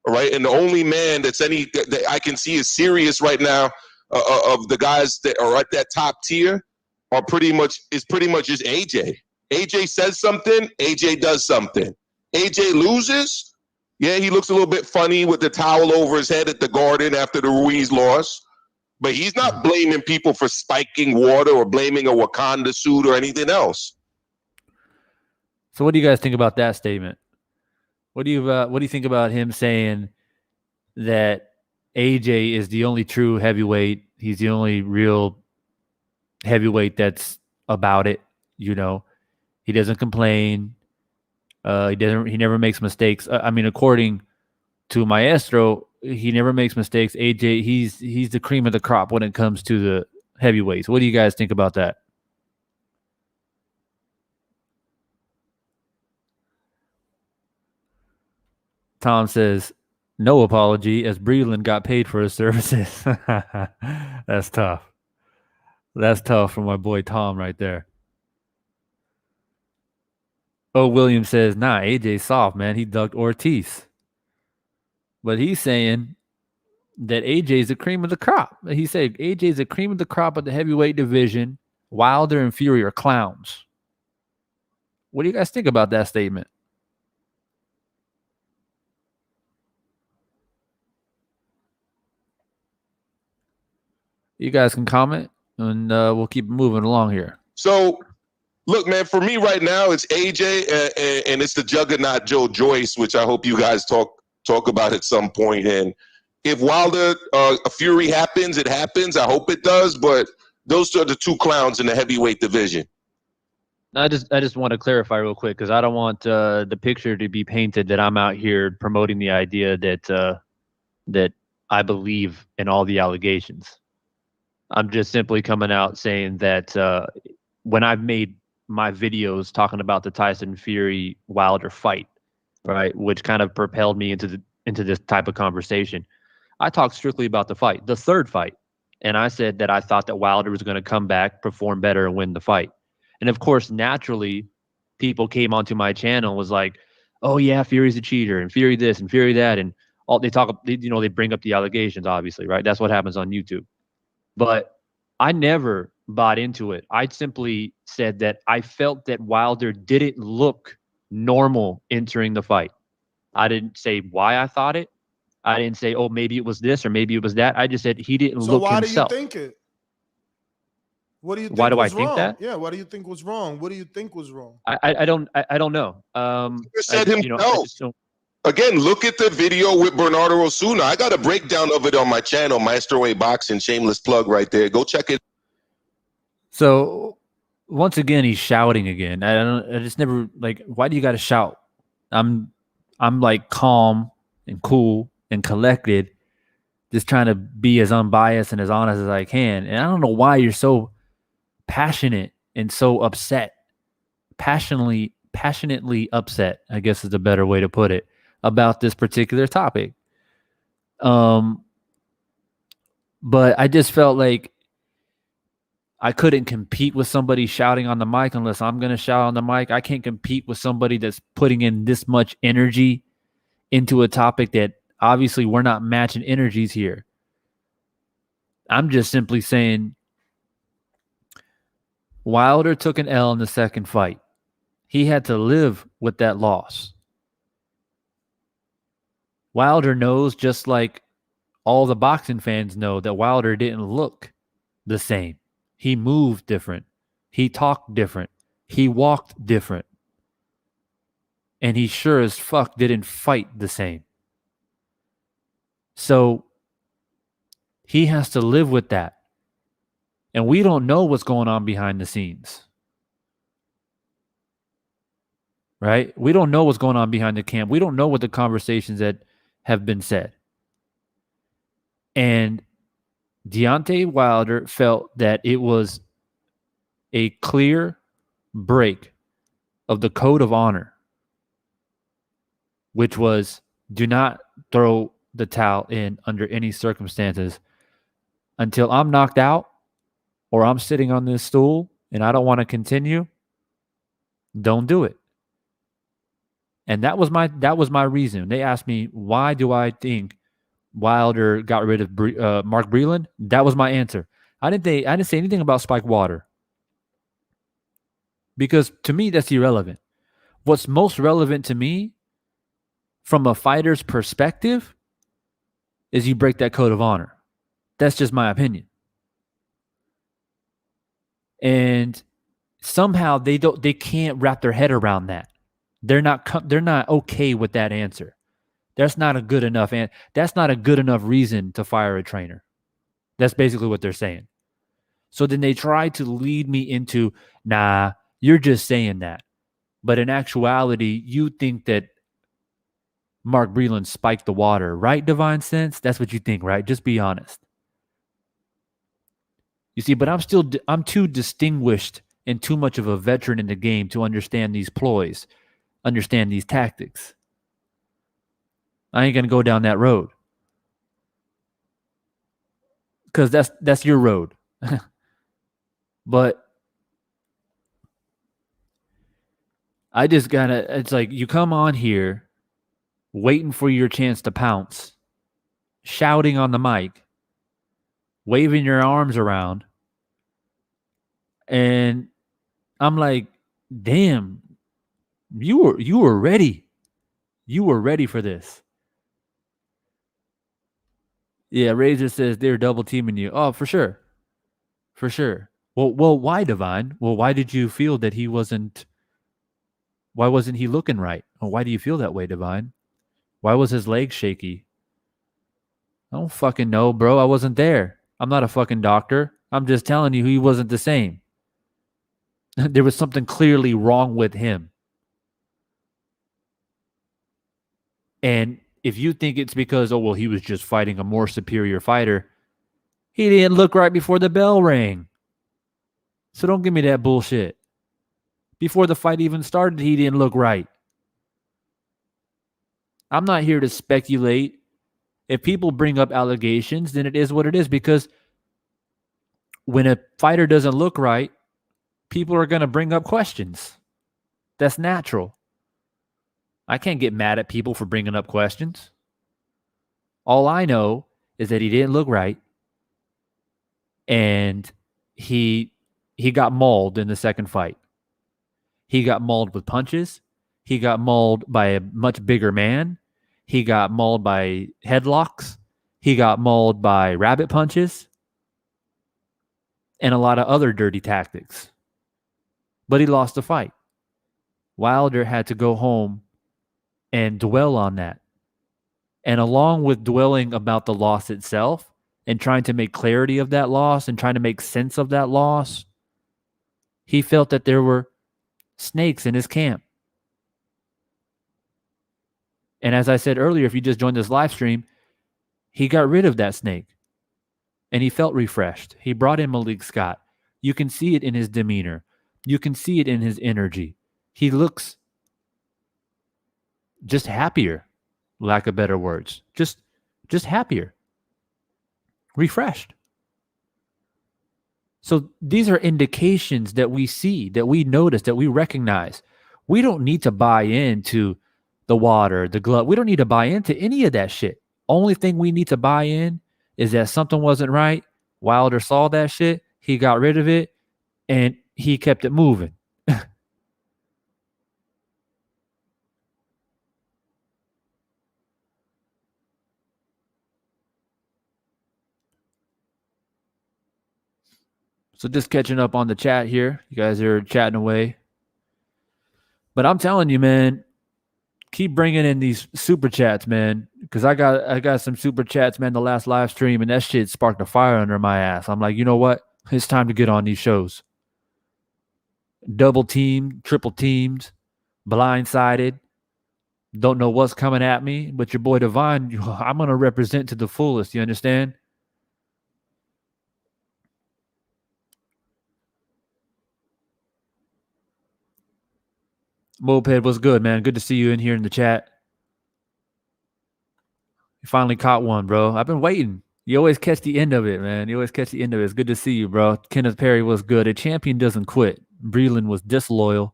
right? And the only man that I can see is serious right now of the guys that are at that top tier are pretty much just AJ. AJ says something, AJ does something. AJ loses. Yeah, he looks a little bit funny with the towel over his head at the Garden after the Ruiz loss. But he's not blaming people for spiking water or blaming a Wakanda suit or anything else. So what do you guys think about that statement? What do you think about him saying that AJ is the only true heavyweight? He's the only real heavyweight that's about it. You know, he doesn't complain. He never makes mistakes. I mean, according to Maestro, he never makes mistakes. AJ, he's the cream of the crop when it comes to the heavyweights. What do you guys think about that? Tom says, no apology, as Breland got paid for his services. That's tough. That's tough for my boy Tom right there. Oh, Williams says, nah, AJ's soft, man. He ducked Ortiz. But he's saying that AJ's the cream of the crop. He said AJ's the cream of the crop of the heavyweight division. Wilder and Fury are clowns. What do you guys think about that statement? You guys can comment, and we'll keep moving along here. So, look, man, for me right now, it's AJ and it's the juggernaut Joe Joyce, which I hope you guys talk about at some point. And if Wilder Fury happens, it happens. I hope it does. But those are the two clowns in the heavyweight division. I just want to clarify real quick because I don't want the picture to be painted that I'm out here promoting the idea that I believe in all the allegations. I'm just simply coming out saying that when I've made my videos talking about the Tyson Fury Wilder fight, right, which kind of propelled me into this type of conversation, I talked strictly about the fight, the third fight, and I said that I thought that Wilder was going to come back, perform better, and win the fight. And of course, naturally, people came onto my channel and was like, "Oh yeah, Fury's a cheater, and Fury this, and Fury that," and all they bring up the allegations, obviously, right? That's what happens on YouTube. But I never bought into it. I simply said that I felt that Wilder didn't look normal entering the fight. I didn't say why I thought it. I didn't say, oh, maybe it was this or maybe it was that. I just said he didn't So look why himself. do you think it? What do you think Why do was I think wrong? that? Yeah, what do you think was wrong? What do you think was wrong? I don't know. He said himself. I just don't. Again, look at the video with Bernardo Osuna. I got a breakdown of it on my channel, Maestro Boxing. Shameless plug right there. Go check it. So once again, he's shouting again. I just never like. Why do you got to shout? I'm like calm and cool and collected, just trying to be as unbiased and as honest as I can. And I don't know why you're so passionate and so upset. Passionately upset, I guess is the better way to put it, about this particular topic. But I just felt like I couldn't compete with somebody shouting on the mic unless I'm going to shout on the mic. I can't compete with somebody that's putting in this much energy into a topic that obviously we're not matching energies here. I'm just simply saying Wilder took an L in the second fight. He had to live with that loss. Wilder knows, just like all the boxing fans know, that Wilder didn't look the same. He moved different. He talked different. He walked different. And he sure as fuck didn't fight the same. So he has to live with that. And we don't know what's going on behind the scenes. Right? We don't know what's going on behind the camp. We don't know what the conversations that have been said. And Deontay Wilder felt that it was a clear break of the code of honor, which was do not throw the towel in under any circumstances until I'm knocked out or I'm sitting on this stool and I don't want to continue. Don't do it. And that was my reason. They asked me, why do I think Wilder got rid of Mark Breland? That was my answer. I didn't say anything about Spike Water, because to me that's irrelevant. What's most relevant to me from a fighter's perspective is you break that code of honor. That's just my opinion. And somehow they can't wrap their head around that. They're not okay with that answer. That's not a good enough reason to fire a trainer. That's basically what they're saying. So then they try to lead me into, nah, you're just saying that. But in actuality, you think that Mark Breland spiked the water, right, Divine Sense? That's what you think, right? Just be honest. You see, but I'm too distinguished and too much of a veteran in the game to understand these ploys, understand these tactics. I ain't going to go down that road. Because that's your road. But I just gotta, it's like you come on here waiting for your chance to pounce, shouting on the mic, waving your arms around. And I'm like, damn, you were ready. You were ready for this. Yeah, Razor says they're double teaming you. Oh, for sure. For sure. Well, why, Divine? Well, why did you feel that why wasn't he looking right? Or why do you feel that way, Divine? Why was his leg shaky? I don't fucking know, bro. I wasn't there. I'm not a fucking doctor. I'm just telling you he wasn't the same. There was something clearly wrong with him. And if you think it's because, oh, well, he was just fighting a more superior fighter, he didn't look right before the bell rang. So don't give me that bullshit. Before the fight even started, he didn't look right. I'm not here to speculate. If people bring up allegations, then it is what it is, because when a fighter doesn't look right, people are going to bring up questions. That's natural. I can't get mad at people for bringing up questions. All I know is that he didn't look right, and he he got mauled in the second fight. He got mauled with punches. He got mauled by a much bigger man. He got mauled by headlocks. He got mauled by rabbit punches and a lot of other dirty tactics. But he lost the fight. Wilder had to go home and dwell on that. And along with dwelling about the loss itself and trying to make clarity of that loss and trying to make sense of that loss, he felt that there were snakes in his camp. And as I said earlier, if you just joined this live stream, he got rid of that snake and he felt refreshed. He brought in Malik Scott. You can see it in his demeanor. You can see it in his energy. He looks just happier, lack of better words. Just happier. Refreshed. So these are indications that we see, that we notice, that we recognize. We don't need to buy into the water, the glove. We don't need to buy into any of that shit. Only thing we need to buy in is that something wasn't right. Wilder saw that shit. He got rid of it and he kept it moving. So just catching up on the chat here. You guys are chatting away. But I'm telling you, man, keep bringing in these super chats, man, because I got some super chats, man, the last live stream, and that shit sparked a fire under my ass. I'm like, you know what? It's time to get on these shows. Double teamed, triple teamed, blindsided. Don't know what's coming at me, but your boy Divine, I'm going to represent to the fullest. You understand? Moped, what's good, man? Good to see you in here in the chat. You finally caught one, bro. I've been waiting. You always catch the end of it, man. You always catch the end of it. It's good to see you, bro. Kenneth Perry was good. A champion doesn't quit. Breland was disloyal.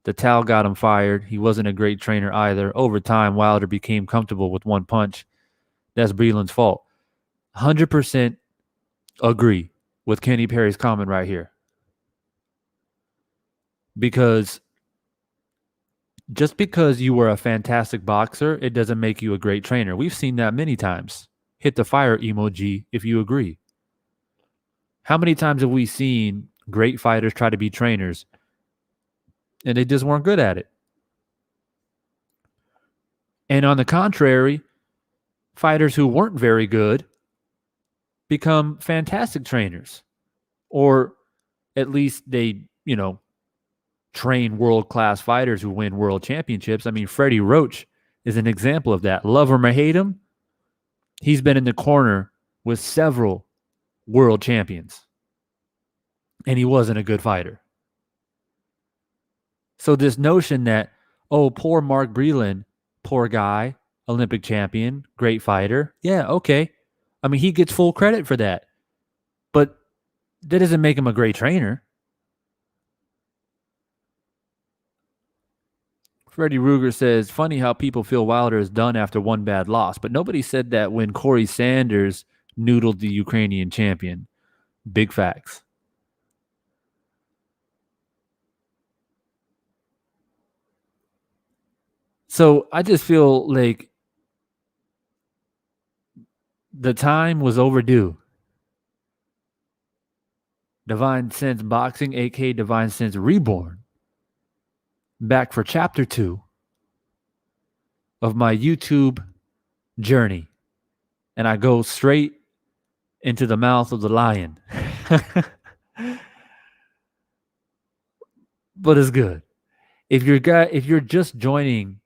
The towel got him fired. He wasn't a great trainer either. Over time, Wilder became comfortable with one punch. That's Breland's fault. 100% agree with Kenny Perry's comment right here. Because just because you were a fantastic boxer, it doesn't make you a great trainer. We've seen that many times. Hit the fire emoji if you agree. How many times have we seen great fighters try to be trainers and they just weren't good at it? And on the contrary, fighters who weren't very good become fantastic trainers. Or at least they, train world-class fighters who win world championships. I mean, Freddie Roach is an example of that. Love him or hate him, he's been in the corner with several world champions. And he wasn't a good fighter. So this notion that, oh, poor Mark Breland, poor guy, Olympic champion, great fighter. Yeah, okay. I mean, he gets full credit for that. But that doesn't make him a great trainer. Freddie Ruger says, funny how people feel Wilder is done after one bad loss, but nobody said that when Corey Sanders noodled the Ukrainian champion. Big facts. So I just feel like the time was overdue. Divine Sense Boxing, aka Divine Sense Reborn, back for chapter 2 of my YouTube journey. And I go straight into the mouth of the lion. But it's good. If you're just joining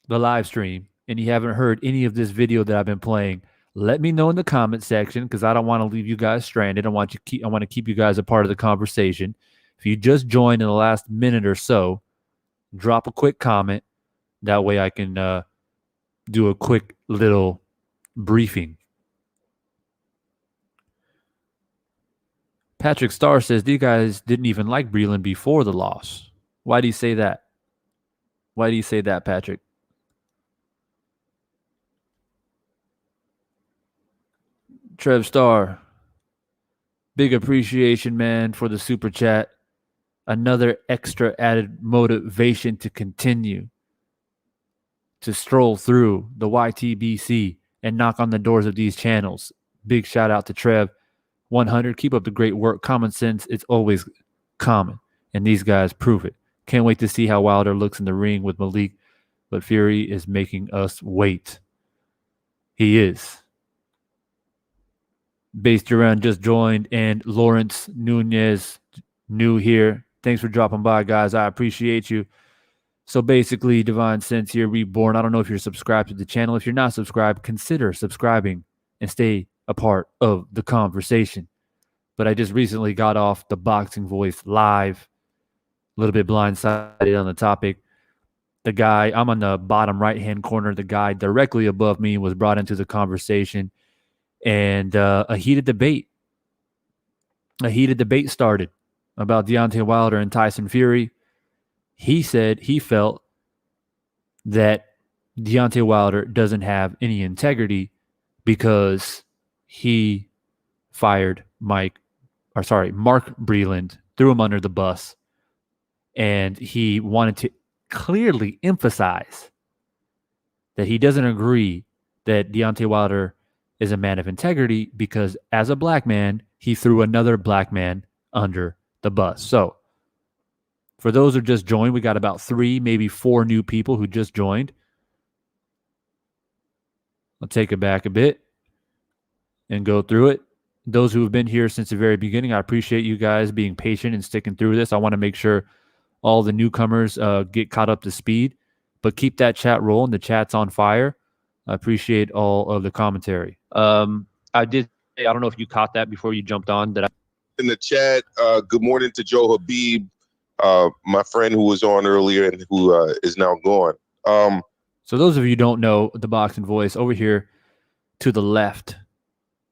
the live stream and you haven't heard any of this video that I've been playing, let me know in the comment section, because I don't want to leave you guys stranded. I want to keep you guys a part of the conversation. If you just joined in the last minute or so, drop a quick comment. That way I can do a quick little briefing. Patrick Starr says, these guys didn't even like Breland before the loss. Why do you say that? Why do you say that, Patrick? Trev Starr. Big appreciation, man, for the super chat. Another extra added motivation to continue to stroll through the YTBC and knock on the doors of these channels. Big shout out to Trev 100. Keep up the great work. Common sense, it's always common. And these guys prove it. Can't wait to see how Wilder looks in the ring with Malik, but Fury is making us wait. He is. Based around just joined, and Lawrence Nunez new here. Thanks for dropping by, guys. I appreciate you. So basically, Divine Sense here, Reborn. I don't know if you're subscribed to the channel. If you're not subscribed, consider subscribing and stay a part of the conversation. But I just recently got off the Boxing Voice live. A little bit blindsided on the topic. The guy, I'm on the bottom right-hand corner. The guy directly above me was brought into the conversation. And a heated debate started about Deontay Wilder and Tyson Fury. He said he felt that Deontay Wilder doesn't have any integrity because he fired Mark Breland, threw him under the bus, and he wanted to clearly emphasize that he doesn't agree that Deontay Wilder is a man of integrity because as a black man, he threw another black man under the bus. So for those who just joined, we got about 3, maybe 4 new people who just joined. I'll take it back a bit and go through it. Those who have been here since the very beginning, I appreciate you guys being patient and sticking through this. I want to make sure all the newcomers get caught up to speed, but keep that chat rolling. The chat's on fire. I appreciate all of the commentary. I don't know if you caught that before you jumped on. In the chat, good morning to Joe Habib, my friend who was on earlier and who is now gone. So those of you who don't know the Boxing Voice, over here to the left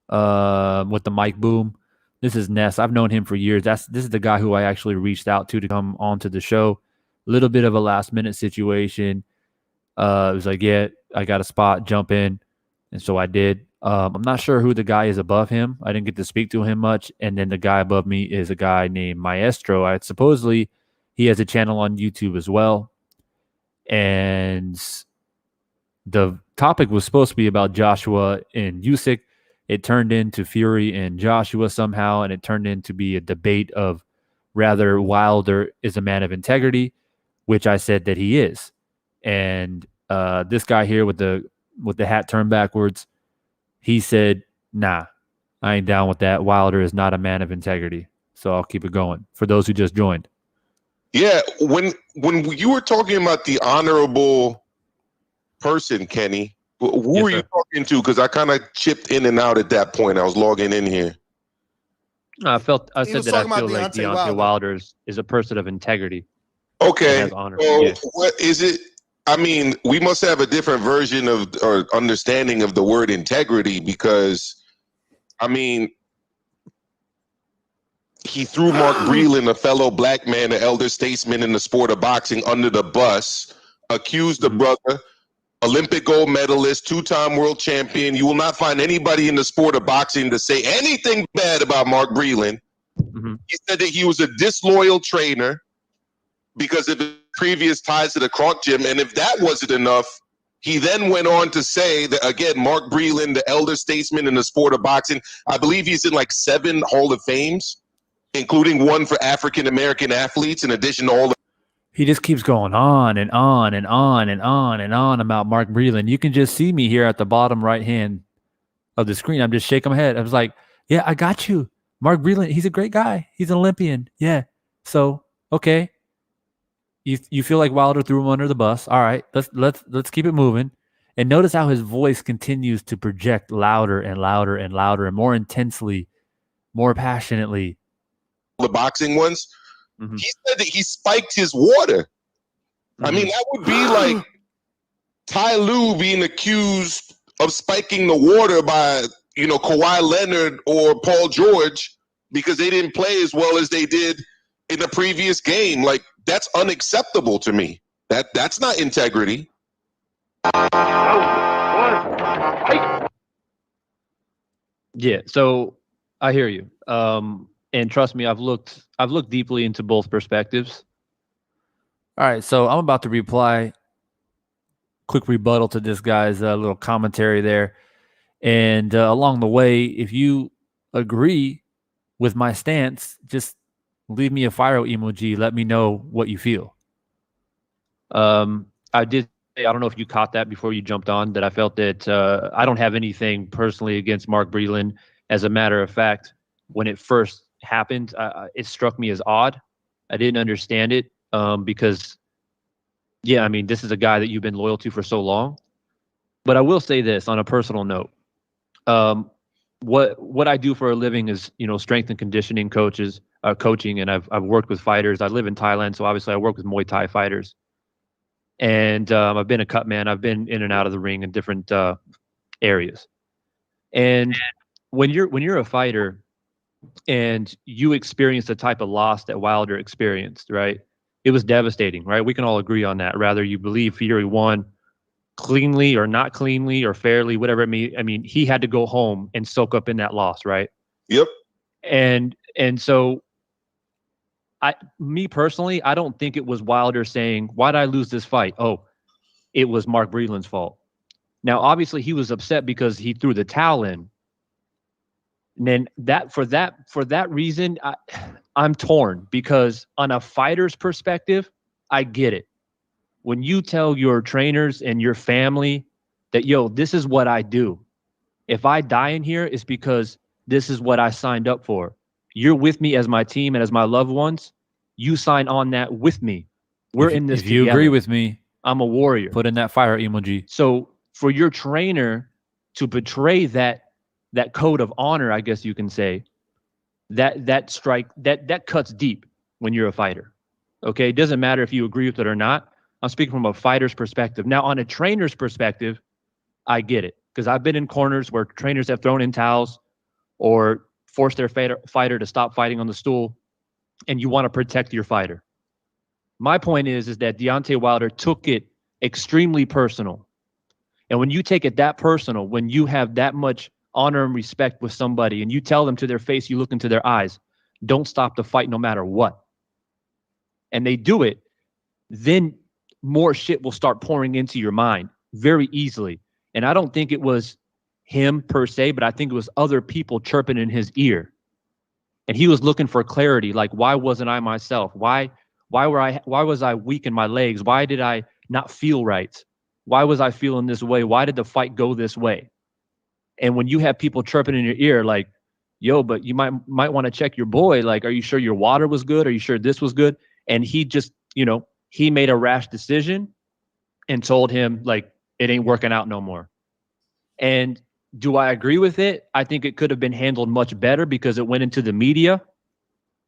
with the mic boom, this is Ness. I've known him for years. This is the guy who I actually reached out to come onto the show. A little bit of a last-minute situation. It was like, yeah, I got a spot, jump in. And so I did. I'm not sure who the guy is above him. I didn't get to speak to him much. And then the guy above me is a guy named Maestro. Supposedly he has a channel on YouTube as well. And the topic was supposed to be about Joshua and Usyk. It turned into Fury and Joshua somehow, and it turned into be a debate of rather Wilder is a man of integrity, which I said that he is. And this guy here with the hat turned backwards, he said, nah, I ain't down with that. Wilder is not a man of integrity. So I'll keep it going for those who just joined. Yeah, when you were talking about the honorable person, Kenny, who Yes, were you sir. talking to? Because I kind of chipped in and out at that point. I was logging in here. I said was that I talking feel about like Deontay Deontay Wilder. Wilder is a person of integrity. Okay. Has honor. So Yeah. what is it? I mean, we must have a different version of or understanding of the word integrity because, I mean, he threw Mark Breland, a fellow black man, an elder statesman in the sport of boxing, under the bus, accused the brother, Olympic gold medalist, 2-time world champion. You will not find anybody in the sport of boxing to say anything bad about Mark Breland. Mm-hmm. He said that he was a disloyal trainer because of his previous ties to the Kronk gym. And if that wasn't enough, he then went on to say that, again, Mark Breland, the elder statesman in the sport of boxing, I believe he's in like 7 Hall of Fames, including one for African-American athletes, in addition to all the He just keeps going on and on and on and on and on about Mark Breland. You can just see me here at the bottom right hand of the screen. I'm just shaking my head. I was like, yeah, I got you. Mark Breland, he's a great guy. He's an Olympian. Yeah. So, okay. You feel like Wilder threw him under the bus. All right, let's keep it moving. And notice how his voice continues to project louder and louder and louder and more intensely, more passionately. the boxing ones. Mm-hmm. He said that he spiked his water. I mean, that would be like Ty Lue being accused of spiking the water by, Kawhi Leonard or Paul George because they didn't play as well as they did in the previous game. Like, that's unacceptable to me. That's not integrity. Yeah, so I hear you. And trust me, I've looked deeply into both perspectives. All right, so I'm about to reply. Quick rebuttal to this guy's little commentary there. And along the way, if you agree with my stance, just leave me a fire emoji. Let me know what you feel. I did say, I don't know if you caught that before you jumped on, that I felt that I don't have anything personally against Mark Breland. As a matter of fact, when it first happened, it struck me as odd. I didn't understand it because, yeah, I mean, this is a guy that you've been loyal to for so long. But I will say this on a personal note. What I do for a living is, strength and conditioning coaching, and I've worked with fighters. I live in Thailand, so obviously I work with Muay Thai fighters. And I've been a cut man. I've been in and out of the ring in different areas. And when you're a fighter and you experience the type of loss that Wilder experienced, right? It was devastating, right? We can all agree on that. Rather you believe Fury won cleanly or not cleanly or fairly, whatever it means. I mean, he had to go home and soak up in that loss, right? Yep. And so me personally, I don't think it was Wilder saying, "Why'd I lose this fight?" Oh, it was Mark Breland's fault. Now, obviously, he was upset because he threw the towel in. And then for that reason, I'm torn, because on a fighter's perspective, I get it. When you tell your trainers and your family that, yo, this is what I do. If I die in here, it's because this is what I signed up for. You're with me as my team and as my loved ones. You sign on that with me. We're in this together. If you agree with me, I'm a warrior. put in that fire emoji. So for your trainer to betray that code of honor, I guess you can say, that strike, that cuts deep when you're a fighter. Okay, it doesn't matter if you agree with it or not. I'm speaking from a fighter's perspective. Now, on a trainer's perspective, I get it, because I've been in corners where trainers have thrown in towels or forced their fighter to stop fighting on the stool, and you want to protect your fighter. My point is that Deontay Wilder took it extremely personal. And when you take it that personal, when you have that much honor and respect with somebody and you tell them to their face, you look into their eyes, don't stop the fight no matter what, and they do it, then more shit will start pouring into your mind very easily. And I don't think it was him per se, but I think it was other people chirping in his ear. And he was looking for clarity. Like, why wasn't I myself? Why was I weak in my legs? Why did I not feel right? Why was I feeling this way? Why did the fight go this way? And when you have people chirping in your ear, like, yo, but you might want to check your boy. Like, are you sure your water was good? Are you sure this was good? And he just, he made a rash decision and told him, like, it ain't working out no more. And do I agree with it? I think it could have been handled much better because it went into the media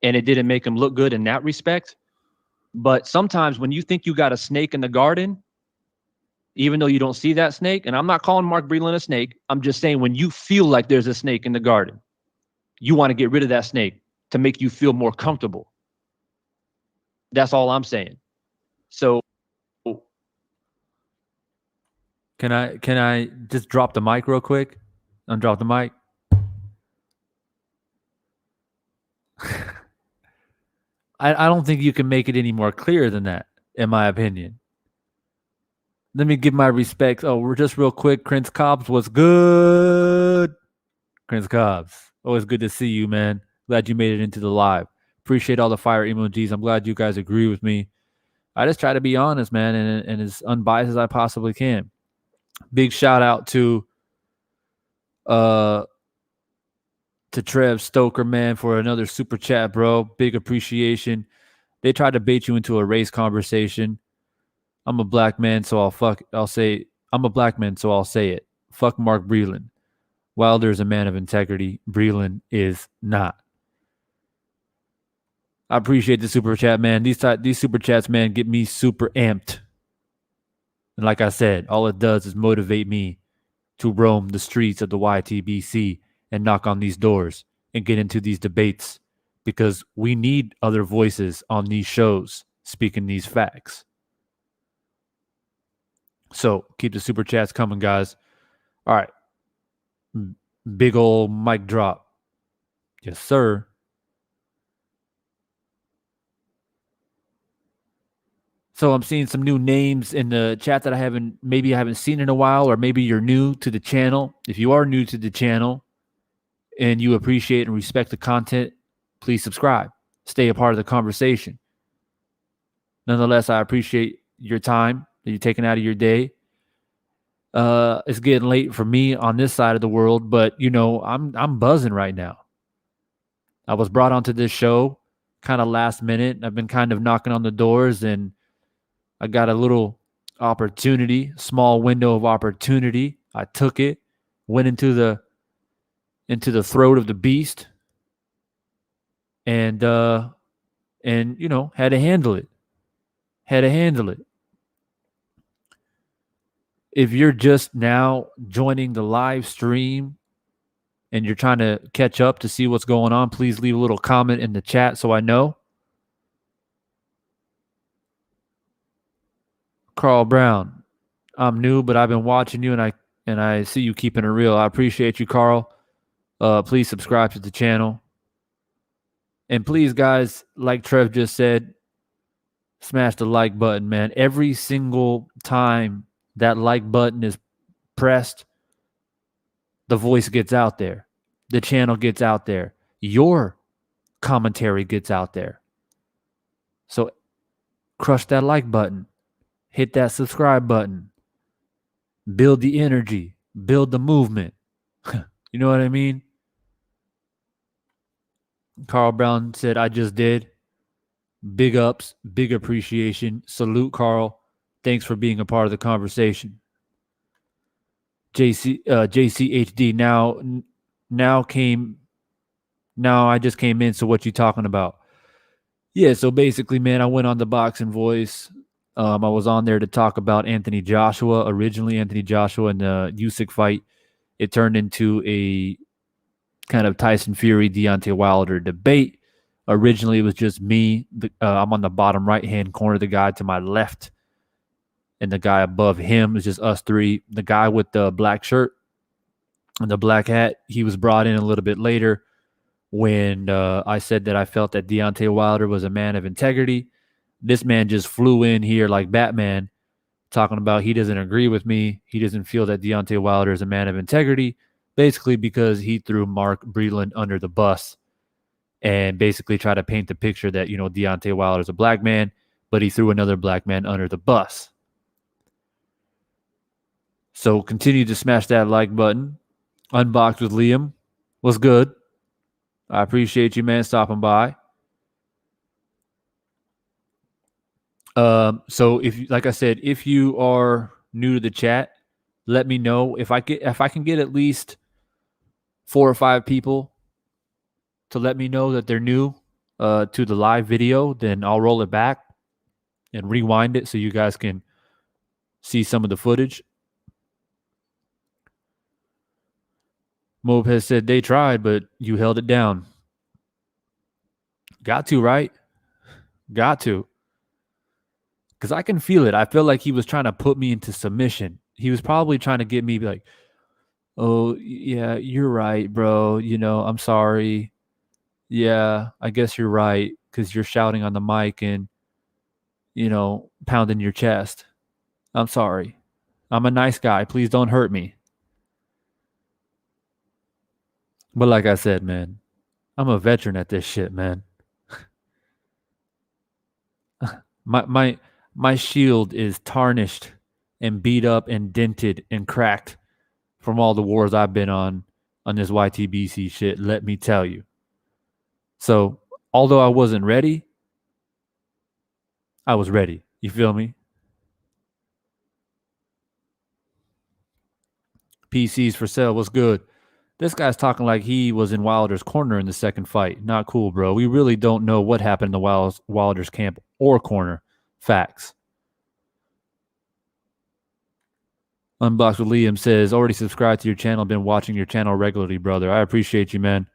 and it didn't make him look good in that respect. But sometimes when you think you got a snake in the garden, even though you don't see that snake, and I'm not calling Mark Breland a snake, I'm just saying when you feel like there's a snake in the garden, you want to get rid of that snake to make you feel more comfortable. That's all I'm saying. So Can I just drop the mic real quick? Undrop the mic. I don't think you can make it any more clear than that, in my opinion. Let me give my respects. Oh, we're just real quick. Prince Cobbs was good. Prince Cobbs, always good to see you, man. Glad you made it into the live. Appreciate all the fire emojis. I'm glad you guys agree with me. I just try to be honest, man, and as unbiased as I possibly can. Big shout out to Trev Stoker, man, for another super chat, bro. Big appreciation. They tried to bait you into a race conversation. I'm a black man, so I'll say I'm a black man, so I'll say it. Fuck Mark Breland. Wilder is a man of integrity. Breland is not. I appreciate the super chat, man. These super chats, man, get me super amped. And like I said, all it does is motivate me to roam the streets of the YTBC and knock on these doors and get into these debates, because we need other voices on these shows speaking these facts. So keep the super chats coming, guys. All right. Big old mic drop. Yes, sir. So I'm seeing some new names in the chat that I haven't seen in a while, or maybe you're new to the channel. If you are new to the channel and you appreciate and respect the content, please subscribe. Stay a part of the conversation. Nonetheless, I appreciate your time that you're taking out of your day. It's getting late for me on this side of the world, but I'm buzzing right now. I was brought onto this show kind of last minute. I've been kind of knocking on the doors, and I got a little opportunity, small window of opportunity. I took it, went into the throat of the beast, and had to handle it. If you're just now joining the live stream and you're trying to catch up to see what's going on, please leave a little comment in the chat so I know. Carl Brown, I'm new, but I've been watching you, and I see you keeping it real. I appreciate you, Carl. Please subscribe to the channel. And please, guys, like Trev just said, smash the like button, man. Every single time that like button is pressed, the voice gets out there. The channel gets out there. Your commentary gets out there. So crush that like button. Hit that subscribe button. Build the energy. Build the movement. You know what I mean? Carl Brown said, I just did. Big ups, big appreciation. Salute, Carl. Thanks for being a part of the conversation. JCHD, now I just came in, so what you talking about? Yeah, so basically, man, I went on the Boxing Voice. I was on there to talk about Anthony Joshua. Originally, Anthony Joshua in the Usyk fight. It turned into a kind of Tyson Fury, Deontay Wilder debate. Originally, it was just me. I'm on the bottom right-hand corner. The guy to my left and the guy above him is just us three. The guy with the black shirt and the black hat, he was brought in a little bit later when I said that I felt that Deontay Wilder was a man of integrity. This man just flew in here like Batman, talking about he doesn't agree with me. He doesn't feel that Deontay Wilder is a man of integrity, basically because he threw Mark Breland under the bus and basically tried to paint the picture that, Deontay Wilder is a black man, but he threw another black man under the bus. So continue to smash that like button. Unboxed with Liam. What's good? I appreciate you, man, stopping by. So like I said, if you are new to the chat, let me know. If I can get at least 4 or 5 people to let me know that they're new to the live video, then I'll roll it back and rewind it so you guys can see some of the footage. Mobe has said they tried, but you held it down. Got to, right? Got to. Because I can feel it. I feel like he was trying to put me into submission. He was probably trying to get me like, oh, yeah, you're right, bro. I'm sorry. Yeah, I guess you're right, because you're shouting on the mic and, pounding your chest. I'm sorry. I'm a nice guy. Please don't hurt me. But like I said, man, I'm a veteran at this shit, man. My shield is tarnished and beat up and dented and cracked from all the wars I've been on this YTBC shit, let me tell you. So, although I wasn't ready, I was ready. You feel me? PCs for sale. What's good? This guy's talking like he was in Wilder's corner in the second fight. Not cool, bro. We really don't know what happened in the Wilder's camp or corner. Facts. Unboxed with Liam says, already subscribed to your channel. Been watching your channel regularly, brother. I appreciate you, man.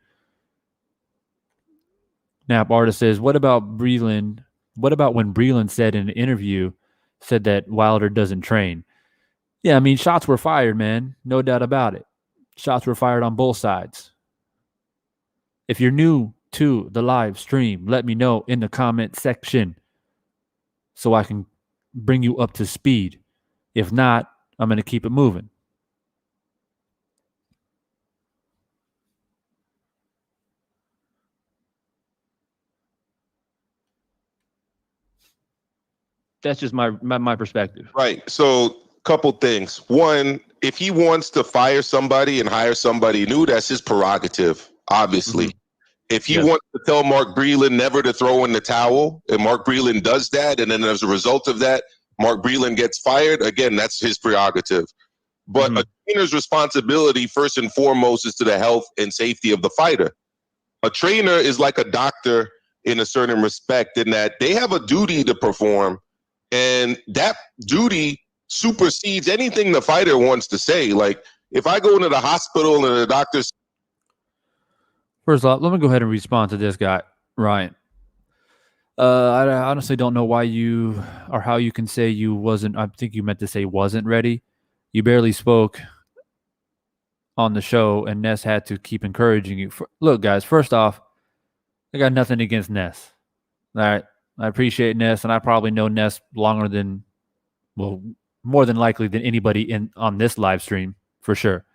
Nap Artist says, what about Breland? What about when Breland said in an interview, said that Wilder doesn't train? Yeah, I mean, shots were fired, man. No doubt about it. Shots were fired on both sides. If you're new to the live stream, let me know in the comment section so I can bring you up to speed. If not, I'm going to keep it moving. That's just my perspective. Right. So, couple things. One, if he wants to fire somebody and hire somebody new, that's his prerogative, obviously. Mhm. If he Yeah. wants to tell Mark Breland never to throw in the towel, and Mark Breland does that, and then as a result of that, Mark Breland gets fired, again, that's his prerogative. But a trainer's responsibility, first and foremost, is to the health and safety of the fighter. A trainer is like a doctor in a certain respect, in that they have a duty to perform, and that duty supersedes anything the fighter wants to say. Like, if I go into the hospital and the doctor's First off, let me go ahead and respond to this guy, Ryan. I honestly don't know why you or how you can say you wasn't. I think you meant to say wasn't ready. You barely spoke on the show, and Ness had to keep encouraging you. Look, guys, first off, I got nothing against Ness. All right. I appreciate Ness, and I probably know Ness longer than, well, more than likely than anybody on this live stream, for sure.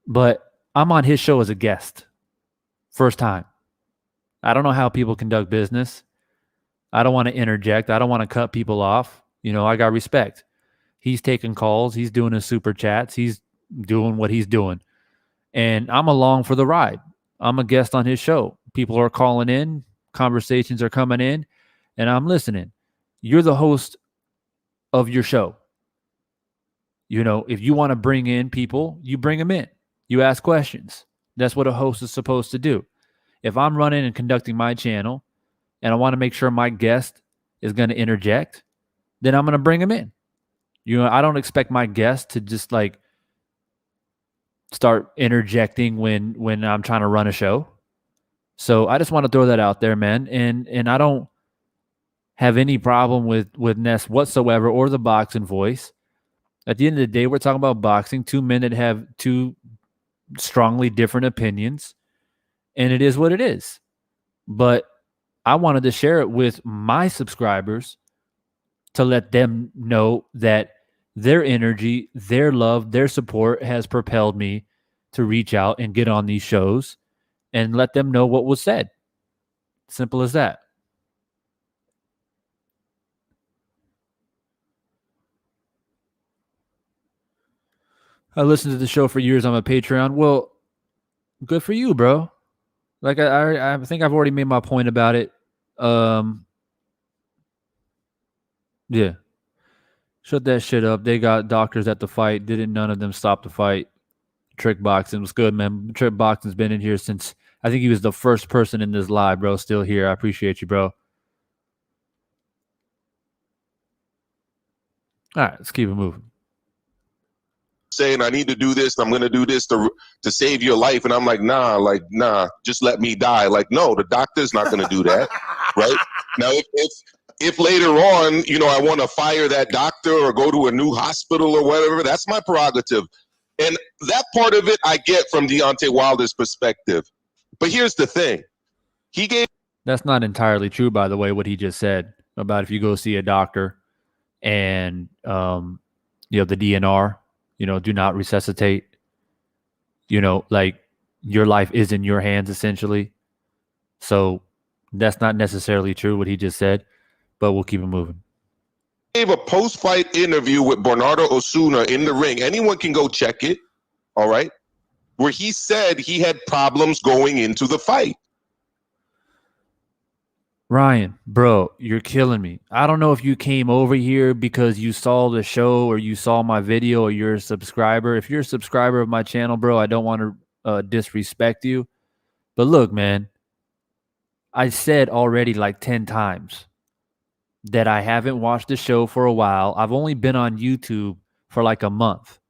But I'm on his show as a guest. First time. I don't know how people conduct business. I don't want to interject. I don't want to cut people off. I got respect. He's taking calls. He's doing his super chats. He's doing what he's doing. And I'm along for the ride. I'm a guest on his show. People are calling in. Conversations are coming in. And I'm listening. You're the host of your show. If you want to bring in people, you bring them in. You ask questions. That's what a host is supposed to do. If I'm running and conducting my channel and I want to make sure my guest is going to interject, then I'm going to bring him in. I don't expect my guest to just like start interjecting when I'm trying to run a show. So I just want to throw that out there, man. And I don't have any problem with Ness whatsoever or the boxing voice. At the end of the day, we're talking about boxing, two men that have two strongly different opinions, and it is what it is. But I wanted to share it with my subscribers to let them know that their energy, their love, their support has propelled me to reach out and get on these shows and let them know what was said. Simple as that. I listened to the show for years on my Patreon. Well, good for you, bro. Like I think I've already made my point about it. Yeah. Shut that shit up. They got doctors at the fight. Didn't none of them stop the fight? Trick boxing was good, man. Trick boxing's been in here since I think he was the first person in this live, bro. Still here. I appreciate you, bro. All right, let's keep it moving. saying, I need to do this, I'm going to do this to save your life. And I'm like, nah, just let me die. Like, no, the doctor's not going to do that, right? Now, if later on, I want to fire that doctor or go to a new hospital or whatever, that's my prerogative. And that part of it I get from Deontay Wilder's perspective. But here's the thing. That's not entirely true, by the way, what he just said about if you go see a doctor and, the DNR, do not resuscitate, like your life is in your hands, essentially. So that's not necessarily true, what he just said, but we'll keep it moving. Gave a post-fight interview with Bernardo Osuna in the ring. Anyone can go check it, all right? Where he said he had problems going into the fight. Ryan, bro, you're killing me. I don't know if you came over here because you saw the show or you saw my video or you're a subscriber. If you're a subscriber of my channel, bro, I don't want to disrespect you. But look, man, I said already like 10 times that I haven't watched the show for a while. I've only been on YouTube for like a month.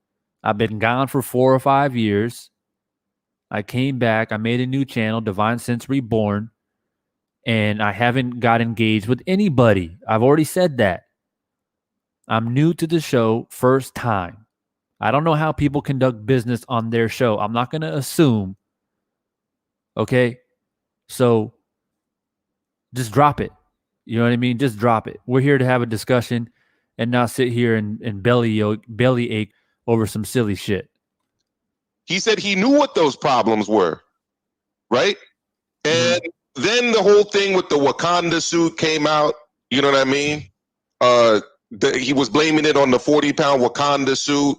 I've been gone for 4 or 5 years. I came back. I made a new channel, Divine Sense Reborn. And I haven't got engaged with anybody. I've already said that. I'm new to the show, first time. I don't know how people conduct business on their show. I'm not going to assume Okay? So just drop it. You know what I mean? Just drop it. We're here to have a discussion and not sit here and belly ache over some silly shit. He said he knew what those problems were, right? And then the whole thing with the Wakanda suit came out. You know what I mean? He was blaming it on the 40-pound Wakanda suit.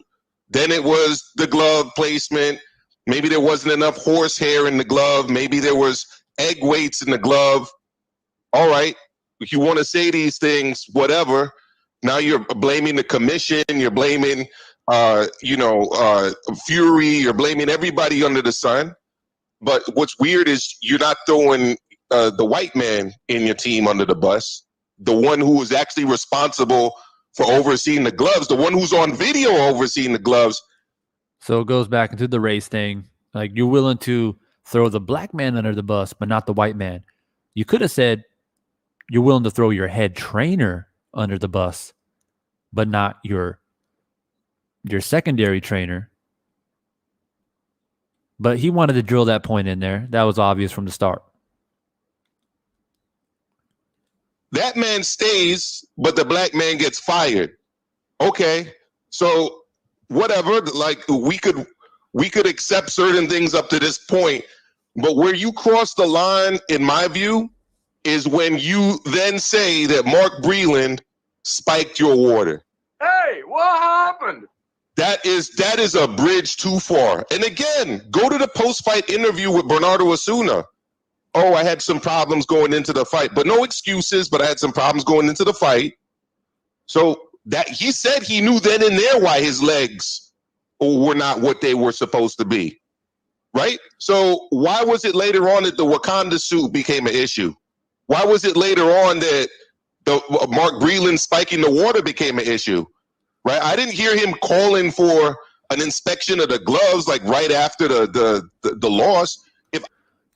Then it was the glove placement. Maybe there wasn't enough horsehair in the glove. Maybe there was egg weights in the glove. All right. If you want to say these things, whatever. Now you're blaming the commission. You're blaming, Fury. You're blaming everybody under the sun. But what's weird is you're not throwing the white man in your team under the bus, the one who is actually responsible for overseeing the gloves, the one who's on video overseeing the gloves. So it goes back into the race thing. Like, you're willing to throw the black man under the bus, but not the white man. You could have said you're willing to throw your head trainer under the bus, but not your secondary trainer. But he wanted to drill that point in there. That was obvious from the start. That man stays, but the black man gets fired. Okay, so whatever. Like, we could accept certain things up to this point, but where you cross the line, in my view, is when you then say that Mark Breland spiked your water. Hey, what happened? That is a bridge too far. And again, go to the post-fight interview with Bernardo Osuna. Oh, I had some problems going into the fight, but no excuses, but I had some problems going into the fight. So that he said he knew then and there why his legs were not what they were supposed to be. Right? So why was it later on that the Wakanda suit became an issue? Why was it later on that the Mark Breland spiking the water became an issue? Right? I didn't hear him calling for an inspection of the gloves like right after the loss.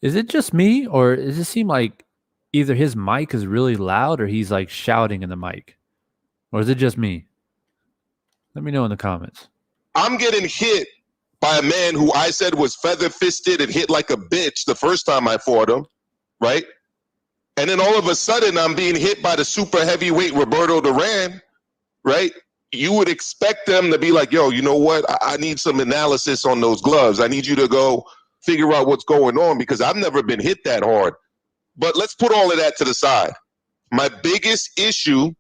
Is it just me, or does it seem like either his mic is really loud or he's like shouting in the mic? Or is it just me? Let me know in the comments. I'm getting hit by a man who I said was feather-fisted and hit like a bitch the first time I fought him, right? And then all of a sudden I'm being hit by the super heavyweight Roberto Duran, right? You would expect them to be like, yo, you know what? I need some analysis on those gloves. I need you to go figure out what's going on because I've never been hit that hard. But let's put all of that to the side. My biggest issue,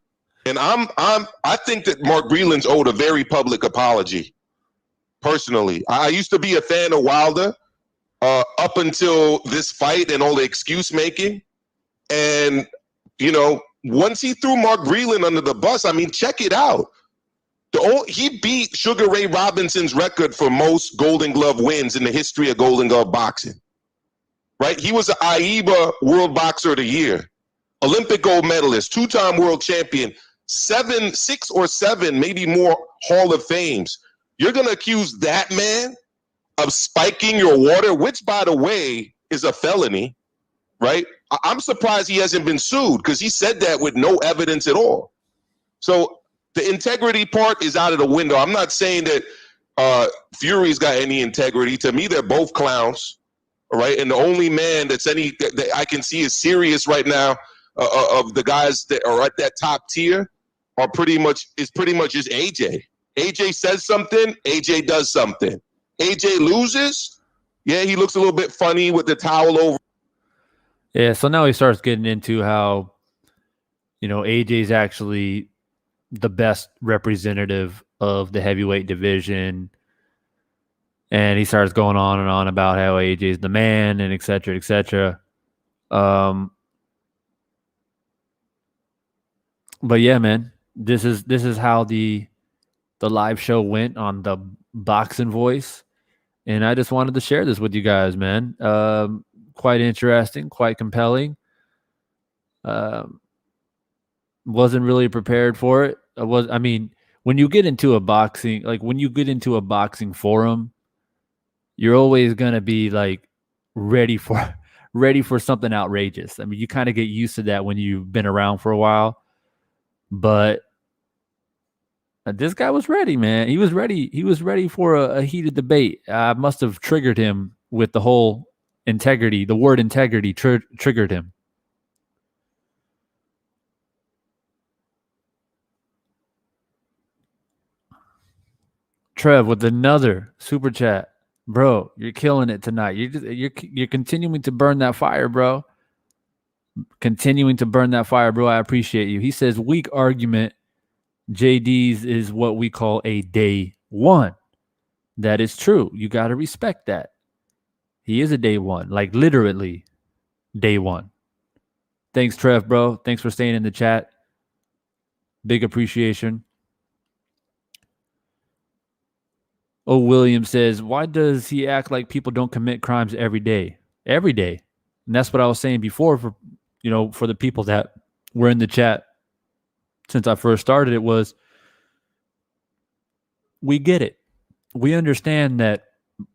and I think that Mark Breland's owed a very public apology. Personally, I used to be a fan of Wilder up until this fight and all the excuse making. And, you know, once he threw Mark Breland under the bus, I mean, check it out. He beat Sugar Ray Robinson's record for most Golden Glove wins in the history of Golden Glove boxing. Right? He was an AIBA World Boxer of the Year, Olympic gold medalist, two-time world champion, 6 or 7, maybe more Hall of Fames. You're going to accuse that man of spiking your water, which, by the way, is a felony, right? I'm surprised he hasn't been sued because he said that with no evidence at all. So the integrity part is out of the window. I'm not saying that Fury's got any integrity. To me, they're both clowns, all right? And the only man that I can see is serious right now of the guys that are at that top tier are pretty much just AJ. AJ says something, AJ does something. AJ loses, yeah, he looks a little bit funny with the towel over. Yeah, so now he starts getting into how, you know, AJ's actually the best representative of the heavyweight division. And he starts going on and on about how AJ's the man and et cetera, et cetera. But yeah, man, this is how the live show went on the Boxing Voice. And I just wanted to share this with you guys, man. Quite interesting, quite compelling. Wasn't really prepared for it. When you get into a boxing, forum, you're always gonna be like ready for something outrageous. I mean, you kind of get used to that when you've been around for a while. But this guy was ready, man. He was ready. He was ready for a heated debate. I must have triggered him with the whole integrity, the word integrity triggered him. Trev with another super chat. Bro, you're killing it tonight. You're continuing to burn that fire, bro. Continuing to burn that fire, bro. I appreciate you. He says weak argument. JD's is what we call a day one. That is true. You got to respect that. He is a day one, like literally day one. Thanks, Trev, bro. Thanks for staying in the chat. Big appreciation. Oh, William says, why does he act like people don't commit crimes every day? Every day. And that's what I was saying before for the people that were in the chat since I first started. It was, we get it. We understand that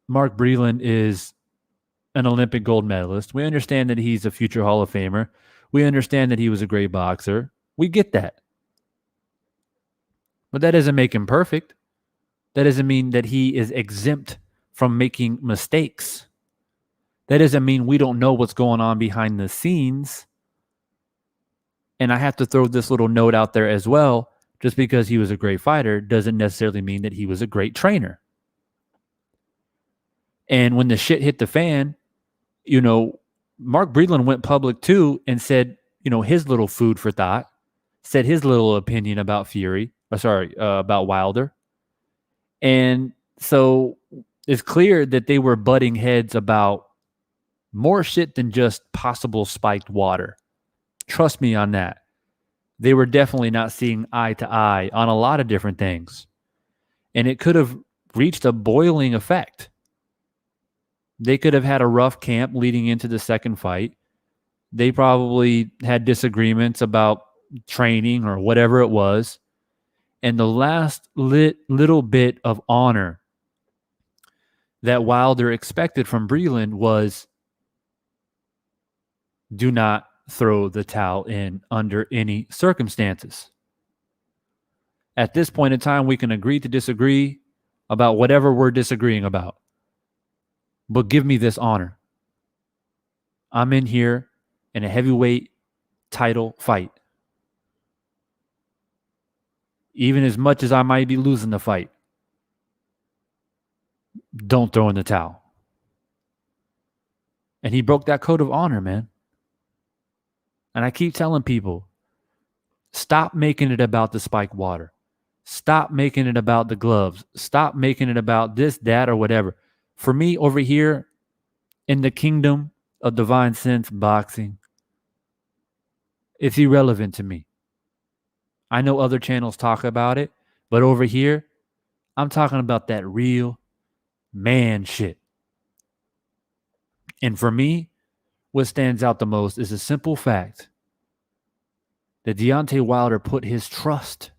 Mark Breland is an Olympic gold medalist. We understand that he's a future Hall of Famer. We understand that he was a great boxer. We get that. But that doesn't make him perfect. That doesn't mean that he is exempt from making mistakes. That doesn't mean we don't know what's going on behind the scenes. And I have to throw this little note out there as well. Just because he was a great fighter doesn't necessarily mean that he was a great trainer. And when the shit hit the fan, Mark Breland went public too and said, his little food for thought, said his little opinion about about Wilder. And so it's clear that they were butting heads about more shit than just possible spiked water. Trust me on that. They were definitely not seeing eye to eye on a lot of different things. And it could have reached a boiling effect. They could have had a rough camp leading into the second fight. They probably had disagreements about training or whatever it was. And the last little bit of honor that Wilder expected from Breland was, do not throw the towel in under any circumstances. At this point in time, we can agree to disagree about whatever we're disagreeing about. But give me this honor. I'm in here in a heavyweight title fight. Even as much as I might be losing the fight, don't throw in the towel. And he broke that code of honor, man. And I keep telling people, stop making it about the spiked water. Stop making it about the gloves. Stop making it about this, that, or whatever. For me, over here in the kingdom of divine sense boxing, it's irrelevant to me. I know other channels talk about it, but over here, I'm talking about that real man shit. And for me, what stands out the most is a simple fact that Deontay Wilder put his trust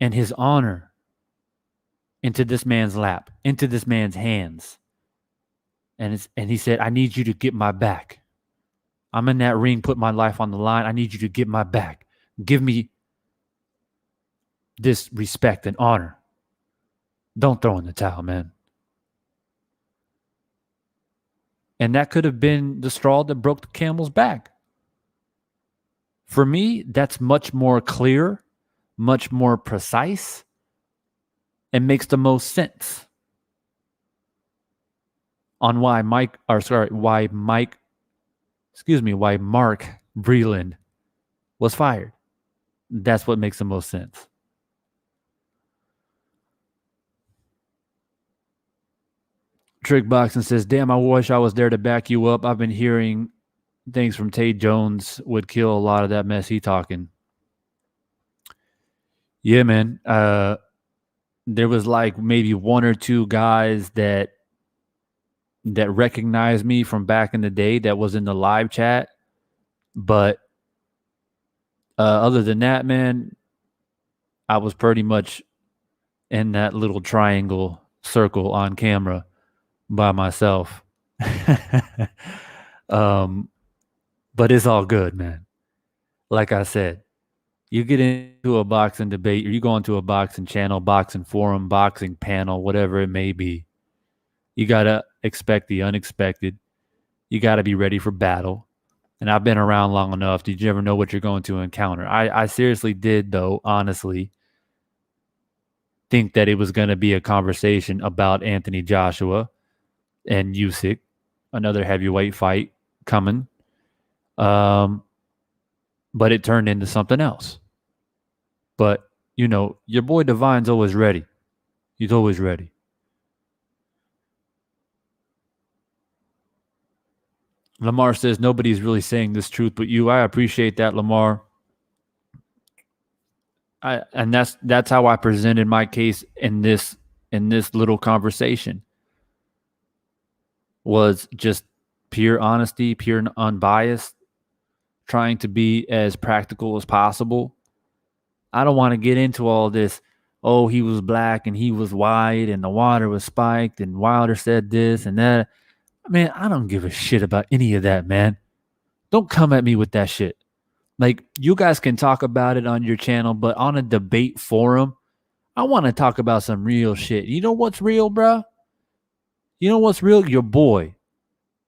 and his honor into this man's lap, into this man's hands. And he said, I need you to get my back. I'm in that ring, put my life on the line. I need you to get my back. Give me this respect and honor. Don't throw in the towel, man. And that could have been the straw that broke the camel's back. For me, that's much more clear, much more precise, and makes the most sense on why Mark Breland was fired. That's what makes the most sense. Trick Boxing says, damn, I wish I was there to back you up. I've been hearing things from Tate Jones would kill a lot of that mess he talking. Yeah, man. There was like maybe one or two guys that recognized me from back in the day that was in the live chat. But other than that, man, I was pretty much in that little triangle circle on camera by myself. But it's all good, man. Like I said, you get into a boxing debate or you go into a boxing channel, boxing forum, boxing panel, whatever it may be. You got to expect the unexpected. you got to be ready for battle. And I've been around long enough. Did you ever know what you're going to encounter? I seriously did, though, honestly, think that it was going to be a conversation about Anthony Joshua and Usyk, another heavyweight fight coming. But it turned into something else. But, your boy Divine's always ready. He's always ready. Lamar says nobody's really saying this truth but you. I appreciate that, Lamar. And that's how I presented my case in this little conversation. Was just pure honesty, pure and unbiased, trying to be as practical as possible. I don't want to get into all this, oh, he was black and he was white and the water was spiked and Wilder said this and that. Man, I don't give a shit about any of that, man. Don't come at me with that shit. Like, you guys can talk about it on your channel, but on a debate forum, I want to talk about some real shit. You know what's real, bro? You know what's real? Your boy.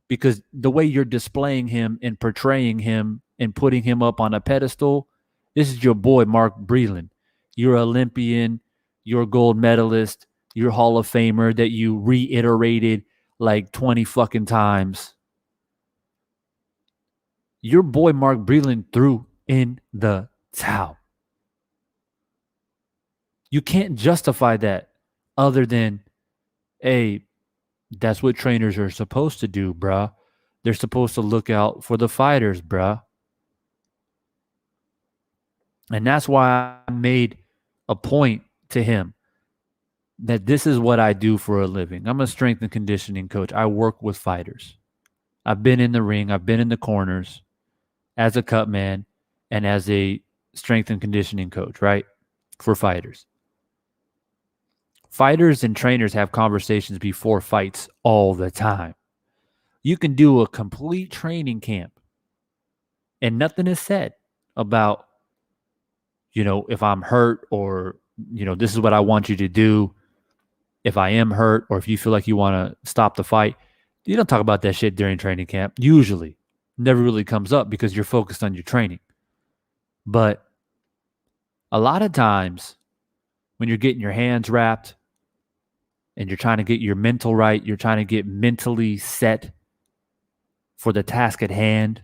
Because the way you're displaying him and portraying him and putting him up on a pedestal, this is your boy, Mark Breland. You're Olympian, you're gold medalist, you're Hall of Famer that you reiterated like 20 fucking times. Your boy, Mark Breland, threw in the towel. You can't justify that other than, hey, that's what trainers are supposed to do, bruh. They're supposed to look out for the fighters, bruh. And that's why I made a point to him that this is what I do for a living. I'm a strength and conditioning coach. I work with fighters. I've been in the ring. I've been in the corners as a cut man and as a strength and conditioning coach, right? For fighters. Fighters and trainers have conversations before fights all the time. You can do a complete training camp and nothing is said about, if I'm hurt or, this is what I want you to do. If I am hurt or if you feel like you want to stop the fight, you don't talk about that shit during training camp. Usually. Never really comes up because you're focused on your training. But a lot of times when you're getting your hands wrapped and you're trying to get your mental right, you're trying to get mentally set for the task at hand,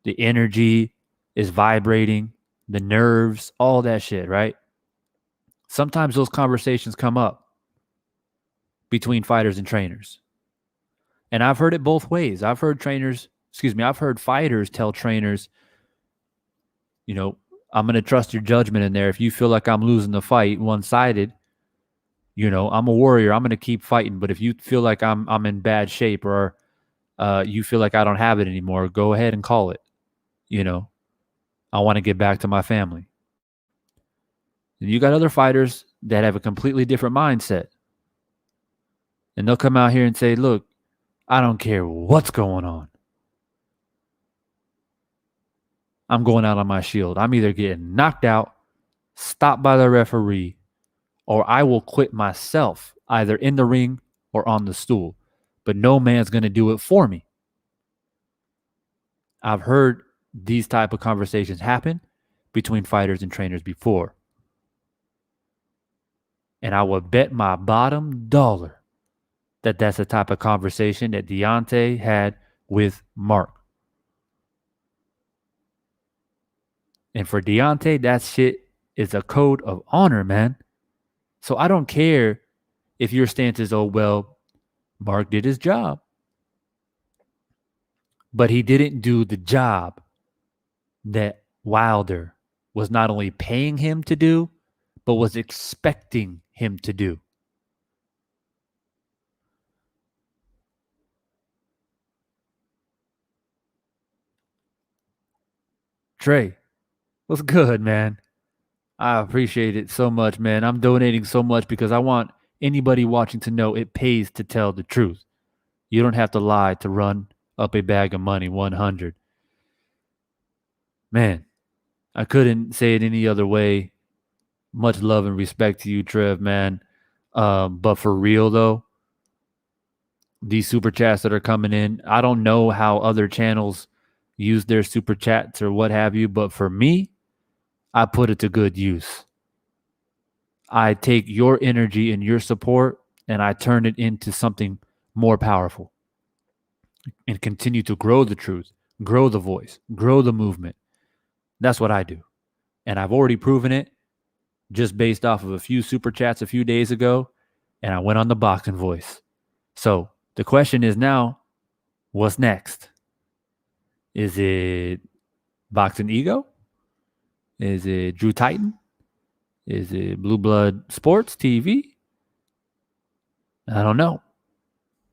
the energy is vibrating, the nerves, all that shit, right? Sometimes those conversations come up between fighters and trainers. And I've heard it both ways. I've heard fighters tell trainers, I'm going to trust your judgment in there. If you feel like I'm losing the fight one-sided, I'm a warrior. I'm going to keep fighting. But if you feel like I'm in bad shape or you feel like I don't have it anymore, go ahead and call it. I want to get back to my family. And you got other fighters that have a completely different mindset. And they'll come out here and say, look, I don't care what's going on. I'm going out on my shield. I'm either getting knocked out, stopped by the referee, or I will quit myself, either in the ring or on the stool. But no man's going to do it for me. I've heard these type of conversations happen between fighters and trainers before. And I would bet my bottom dollar that that's the type of conversation that Deontay had with Mark. And for Deontay, that shit is a code of honor, man. So I don't care if your stance is, oh, well, Mark did his job. But he didn't do the job that Wilder was not only paying him to do, but was expecting him to do. Trey, what's good, man? I appreciate it so much, man. I'm donating so much because I want anybody watching to know it pays to tell the truth. You don't have to lie to run up a bag of money, 100. Man, I couldn't say it any other way. Much love and respect to you, Trev, man. But for real, though, these super chats that are coming in. I don't know how other channels use their super chats or what have you, but for me, I put it to good use. I take your energy and your support and I turn it into something more powerful and continue to grow the truth, grow the voice, grow the movement. That's what I do. And I've already proven it just based off of a few super chats a few days ago. And I went on the Boxing Voice. So the question is now, what's next? Is it Boxing Ego? Is it Drew Titan? Is it Blue Blood Sports TV? I don't know.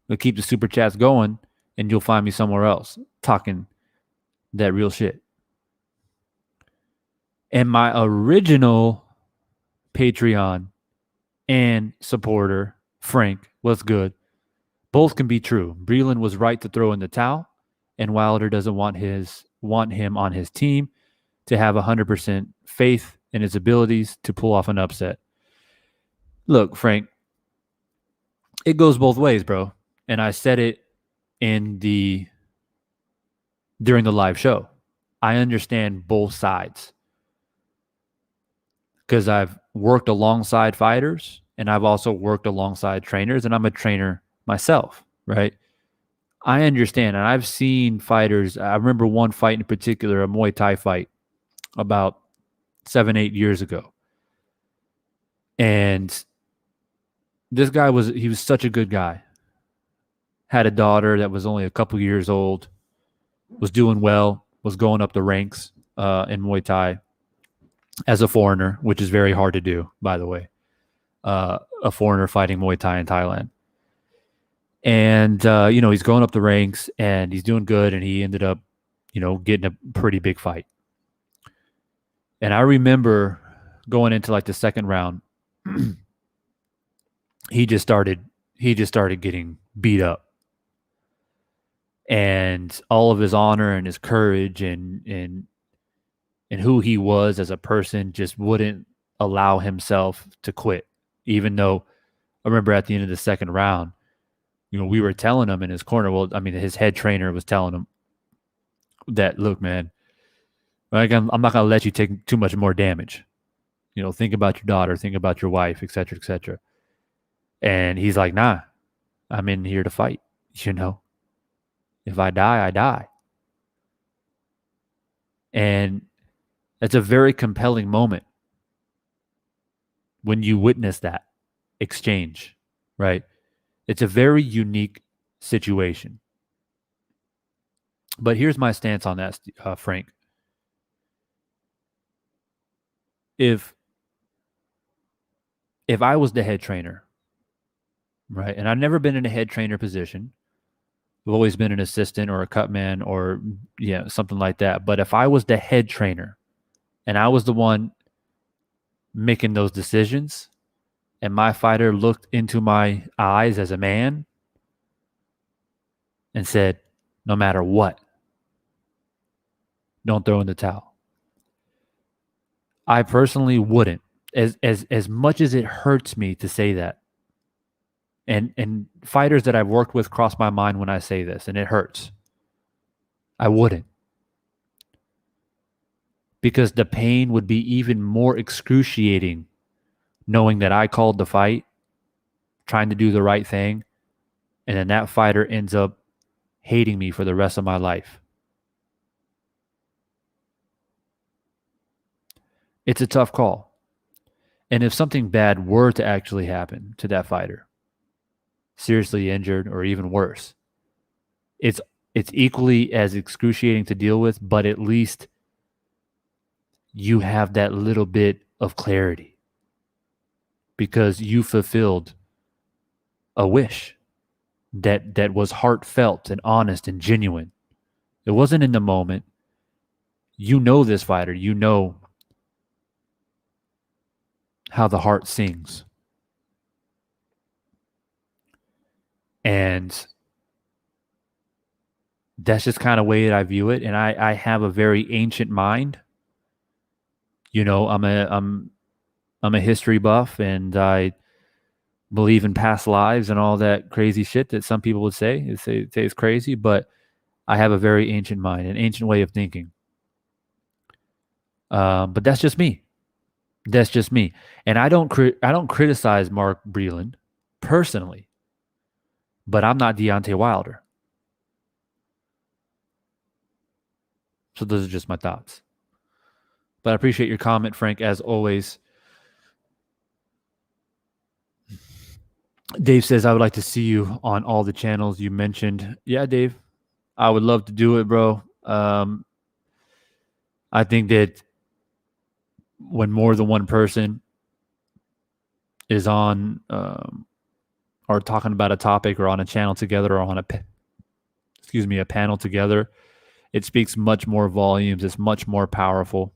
We'll keep the super chats going and you'll find me somewhere else talking that real shit. And my original Patreon and supporter, Frank, what's good? Both can be true. Breland was right to throw in the towel, and Wilder doesn't want him on his team to have 100% faith in his abilities to pull off an upset. Look, Frank, it goes both ways, bro. And I said it during the live show. I understand both sides because I've worked alongside fighters and I've also worked alongside trainers, and I'm a trainer myself, right? I understand, and I've seen fighters. I remember one fight in particular, a Muay Thai fight about 7-8 years ago. And this guy was such a good guy. Had a daughter that was only a couple years old, was doing well, was going up the ranks in Muay Thai as a foreigner, which is very hard to do, by the way. A foreigner fighting Muay Thai in Thailand. And, he's going up the ranks and he's doing good. And he ended up, getting a pretty big fight. And I remember going into like the second round, he just started getting beat up. And all of his honor and his courage and who he was as a person just wouldn't allow himself to quit. Even though I remember at the end of the second round, we were telling him in his corner, his head trainer was telling him that, look, man, I'm not going to let you take too much more damage. Think about your daughter, think about your wife, et cetera, et cetera. And he's like, nah, I'm in here to fight. If I die, I die. And it's a very compelling moment when you witness that exchange, right? It's a very unique situation. But here's my stance on that, Frank. If I was the head trainer, right, and I've never been in a head trainer position, I've always been an assistant or a cut man or something like that. But if I was the head trainer and I was the one making those decisions and my fighter looked into my eyes as a man and said, no matter what, don't throw in the towel. I personally wouldn't, as much as it hurts me to say that. And fighters that I've worked with cross my mind when I say this, and it hurts. I wouldn't. Because the pain would be even more excruciating knowing that I called the fight, trying to do the right thing, and then that fighter ends up hating me for the rest of my life. It's a tough call. And if something bad were to actually happen to that fighter, seriously injured or even worse, it's equally as excruciating to deal with, but at least you have that little bit of clarity because you fulfilled a wish that was heartfelt and honest and genuine. It wasn't in the moment. This fighter, how the heart sings. And that's just kind of the way that I view it. And I have a very ancient mind. I'm a history buff, and I believe in past lives and all that crazy shit that some people would say it's crazy, but I have a very ancient mind, an ancient way of thinking. But that's just me. That's just me. And I don't criticize Mark Breland personally, but I'm not Deontay Wilder. So those are just my thoughts. But I appreciate your comment, Frank, as always. Dave says, I would like to see you on all the channels you mentioned. Yeah, Dave, I would love to do it, bro. I think that when more than one person is on or talking about a topic or on a channel together or on a panel together, it speaks much more volumes. It's much more powerful.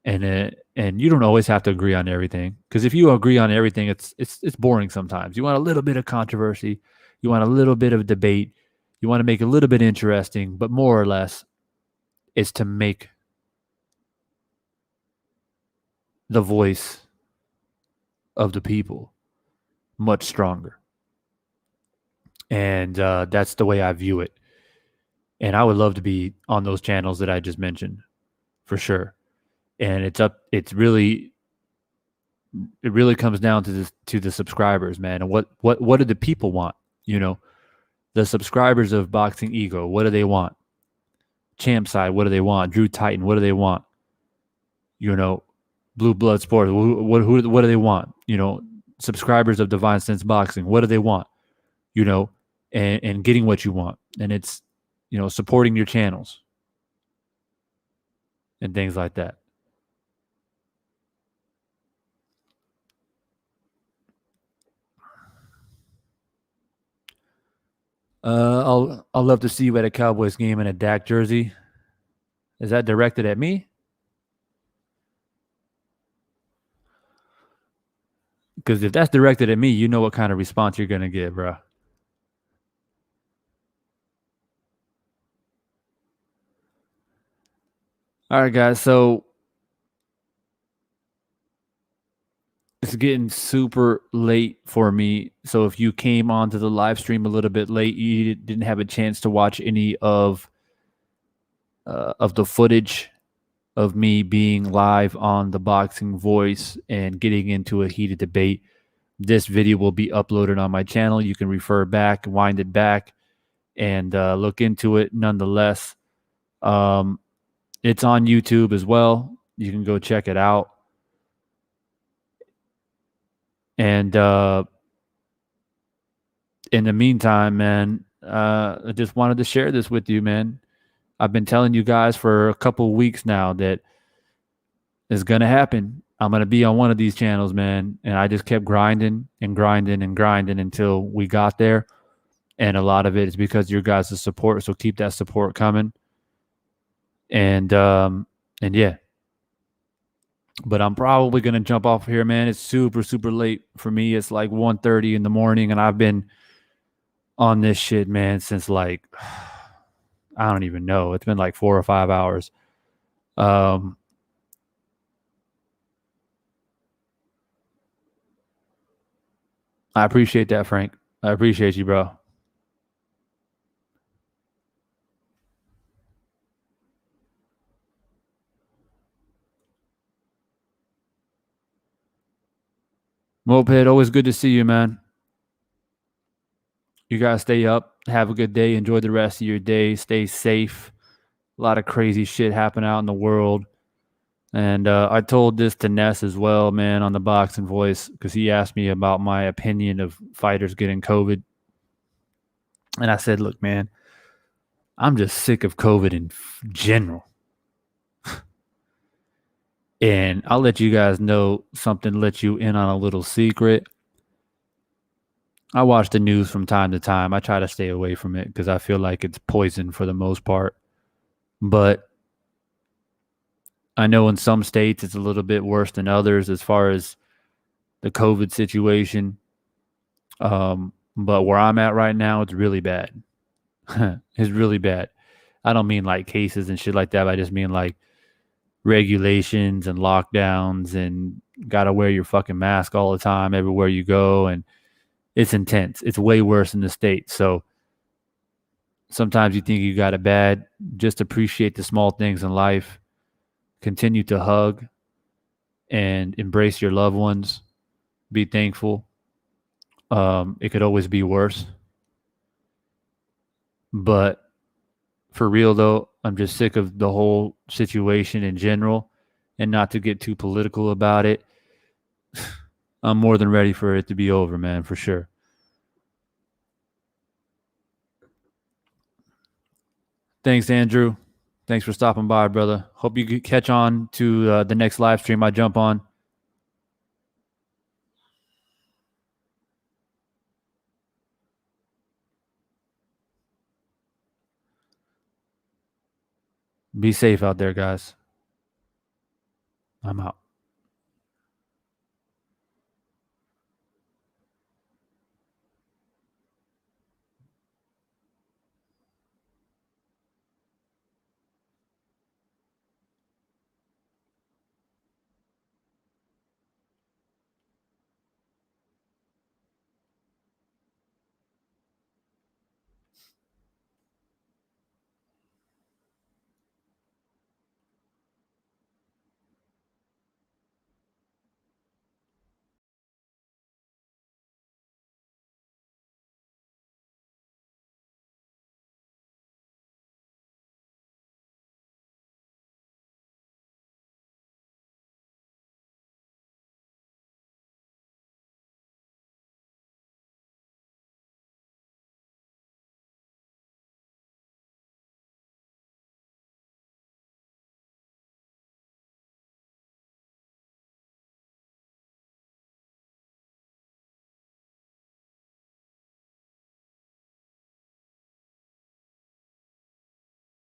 And you don't always have to agree on everything, because if you agree on everything, it's boring sometimes. You want a little bit of controversy, you want a little bit of debate, you want to make it a little bit interesting, but more or less, it's to make the voice of the people much stronger. And that's the way I view it. And I would love to be on those channels that I just mentioned, for sure. And it really comes down to the subscribers, man. And what do the people want? You know, the subscribers of Boxing Ego, what do they want? Champ Side, what do they want? Drew Titan, what do they want? You know, Blue Blood Sports, what do they want? You know, subscribers of Divine Sense Boxing, what do they want? You know, and getting what you want. And it's, you know, supporting your channels and things like that. I'll love to see you at a Cowboys game in a Dak jersey. Is that directed at me? Because if that's directed at me, you know what kind of response you're going to get, bro. All right, guys. So it's getting super late for me. So if you came onto the live stream a little bit late, you didn't have a chance to watch any of the footage of me being live on the Boxing Voice and getting into a heated debate. This video will be uploaded on my channel. You can refer back, wind it back, and look into it nonetheless. It's on YouTube as well. You can go check it out. And in the meantime, man, I just wanted to share this with you, man. I've been telling you guys for a couple weeks now that it's going to happen. I'm going to be on one of these channels, man. And I just kept grinding and grinding and grinding until we got there. And a lot of it is because of your guys' support. So keep that support coming. And yeah. But I'm probably going to jump off here, man. It's super, super late for me. It's like 1:30 in the morning. And I've been on this shit, man, since like, I don't even know. It's been like 4 or 5 hours. I appreciate that, Frank. I appreciate you, bro. Moped, always good to see you, man. You guys stay up. Have a good day. Enjoy the rest of your day. Stay safe. A lot of crazy shit happen out in the world. And I told this to Ness as well, man, on the Boxing Voice, because he asked me about my opinion of fighters getting COVID. And I said, look, man, I'm just sick of COVID in general. And I'll let you guys know something, let you in on a little secret. I watch the news from time to time. I try to stay away from it because I feel like it's poison for the most part. But I know in some states it's a little bit worse than others as far as the COVID situation. But where I'm at right now, it's really bad. It's really bad. I don't mean like cases and shit like that. I just mean like regulations and lockdowns and got to wear your fucking mask all the time everywhere you go. And it's intense. It's way worse in the States. So sometimes you think you got it bad. Just appreciate the small things in life. Continue to hug and embrace your loved ones. Be thankful. It could always be worse. But for real, though, I'm just sick of the whole situation in general, and not to get too political about it. I'm more than ready for it to be over, man, for sure. Thanks, Andrew. Thanks for stopping by, brother. Hope you could catch on to the next live stream I jump on. Be safe out there, guys. I'm out.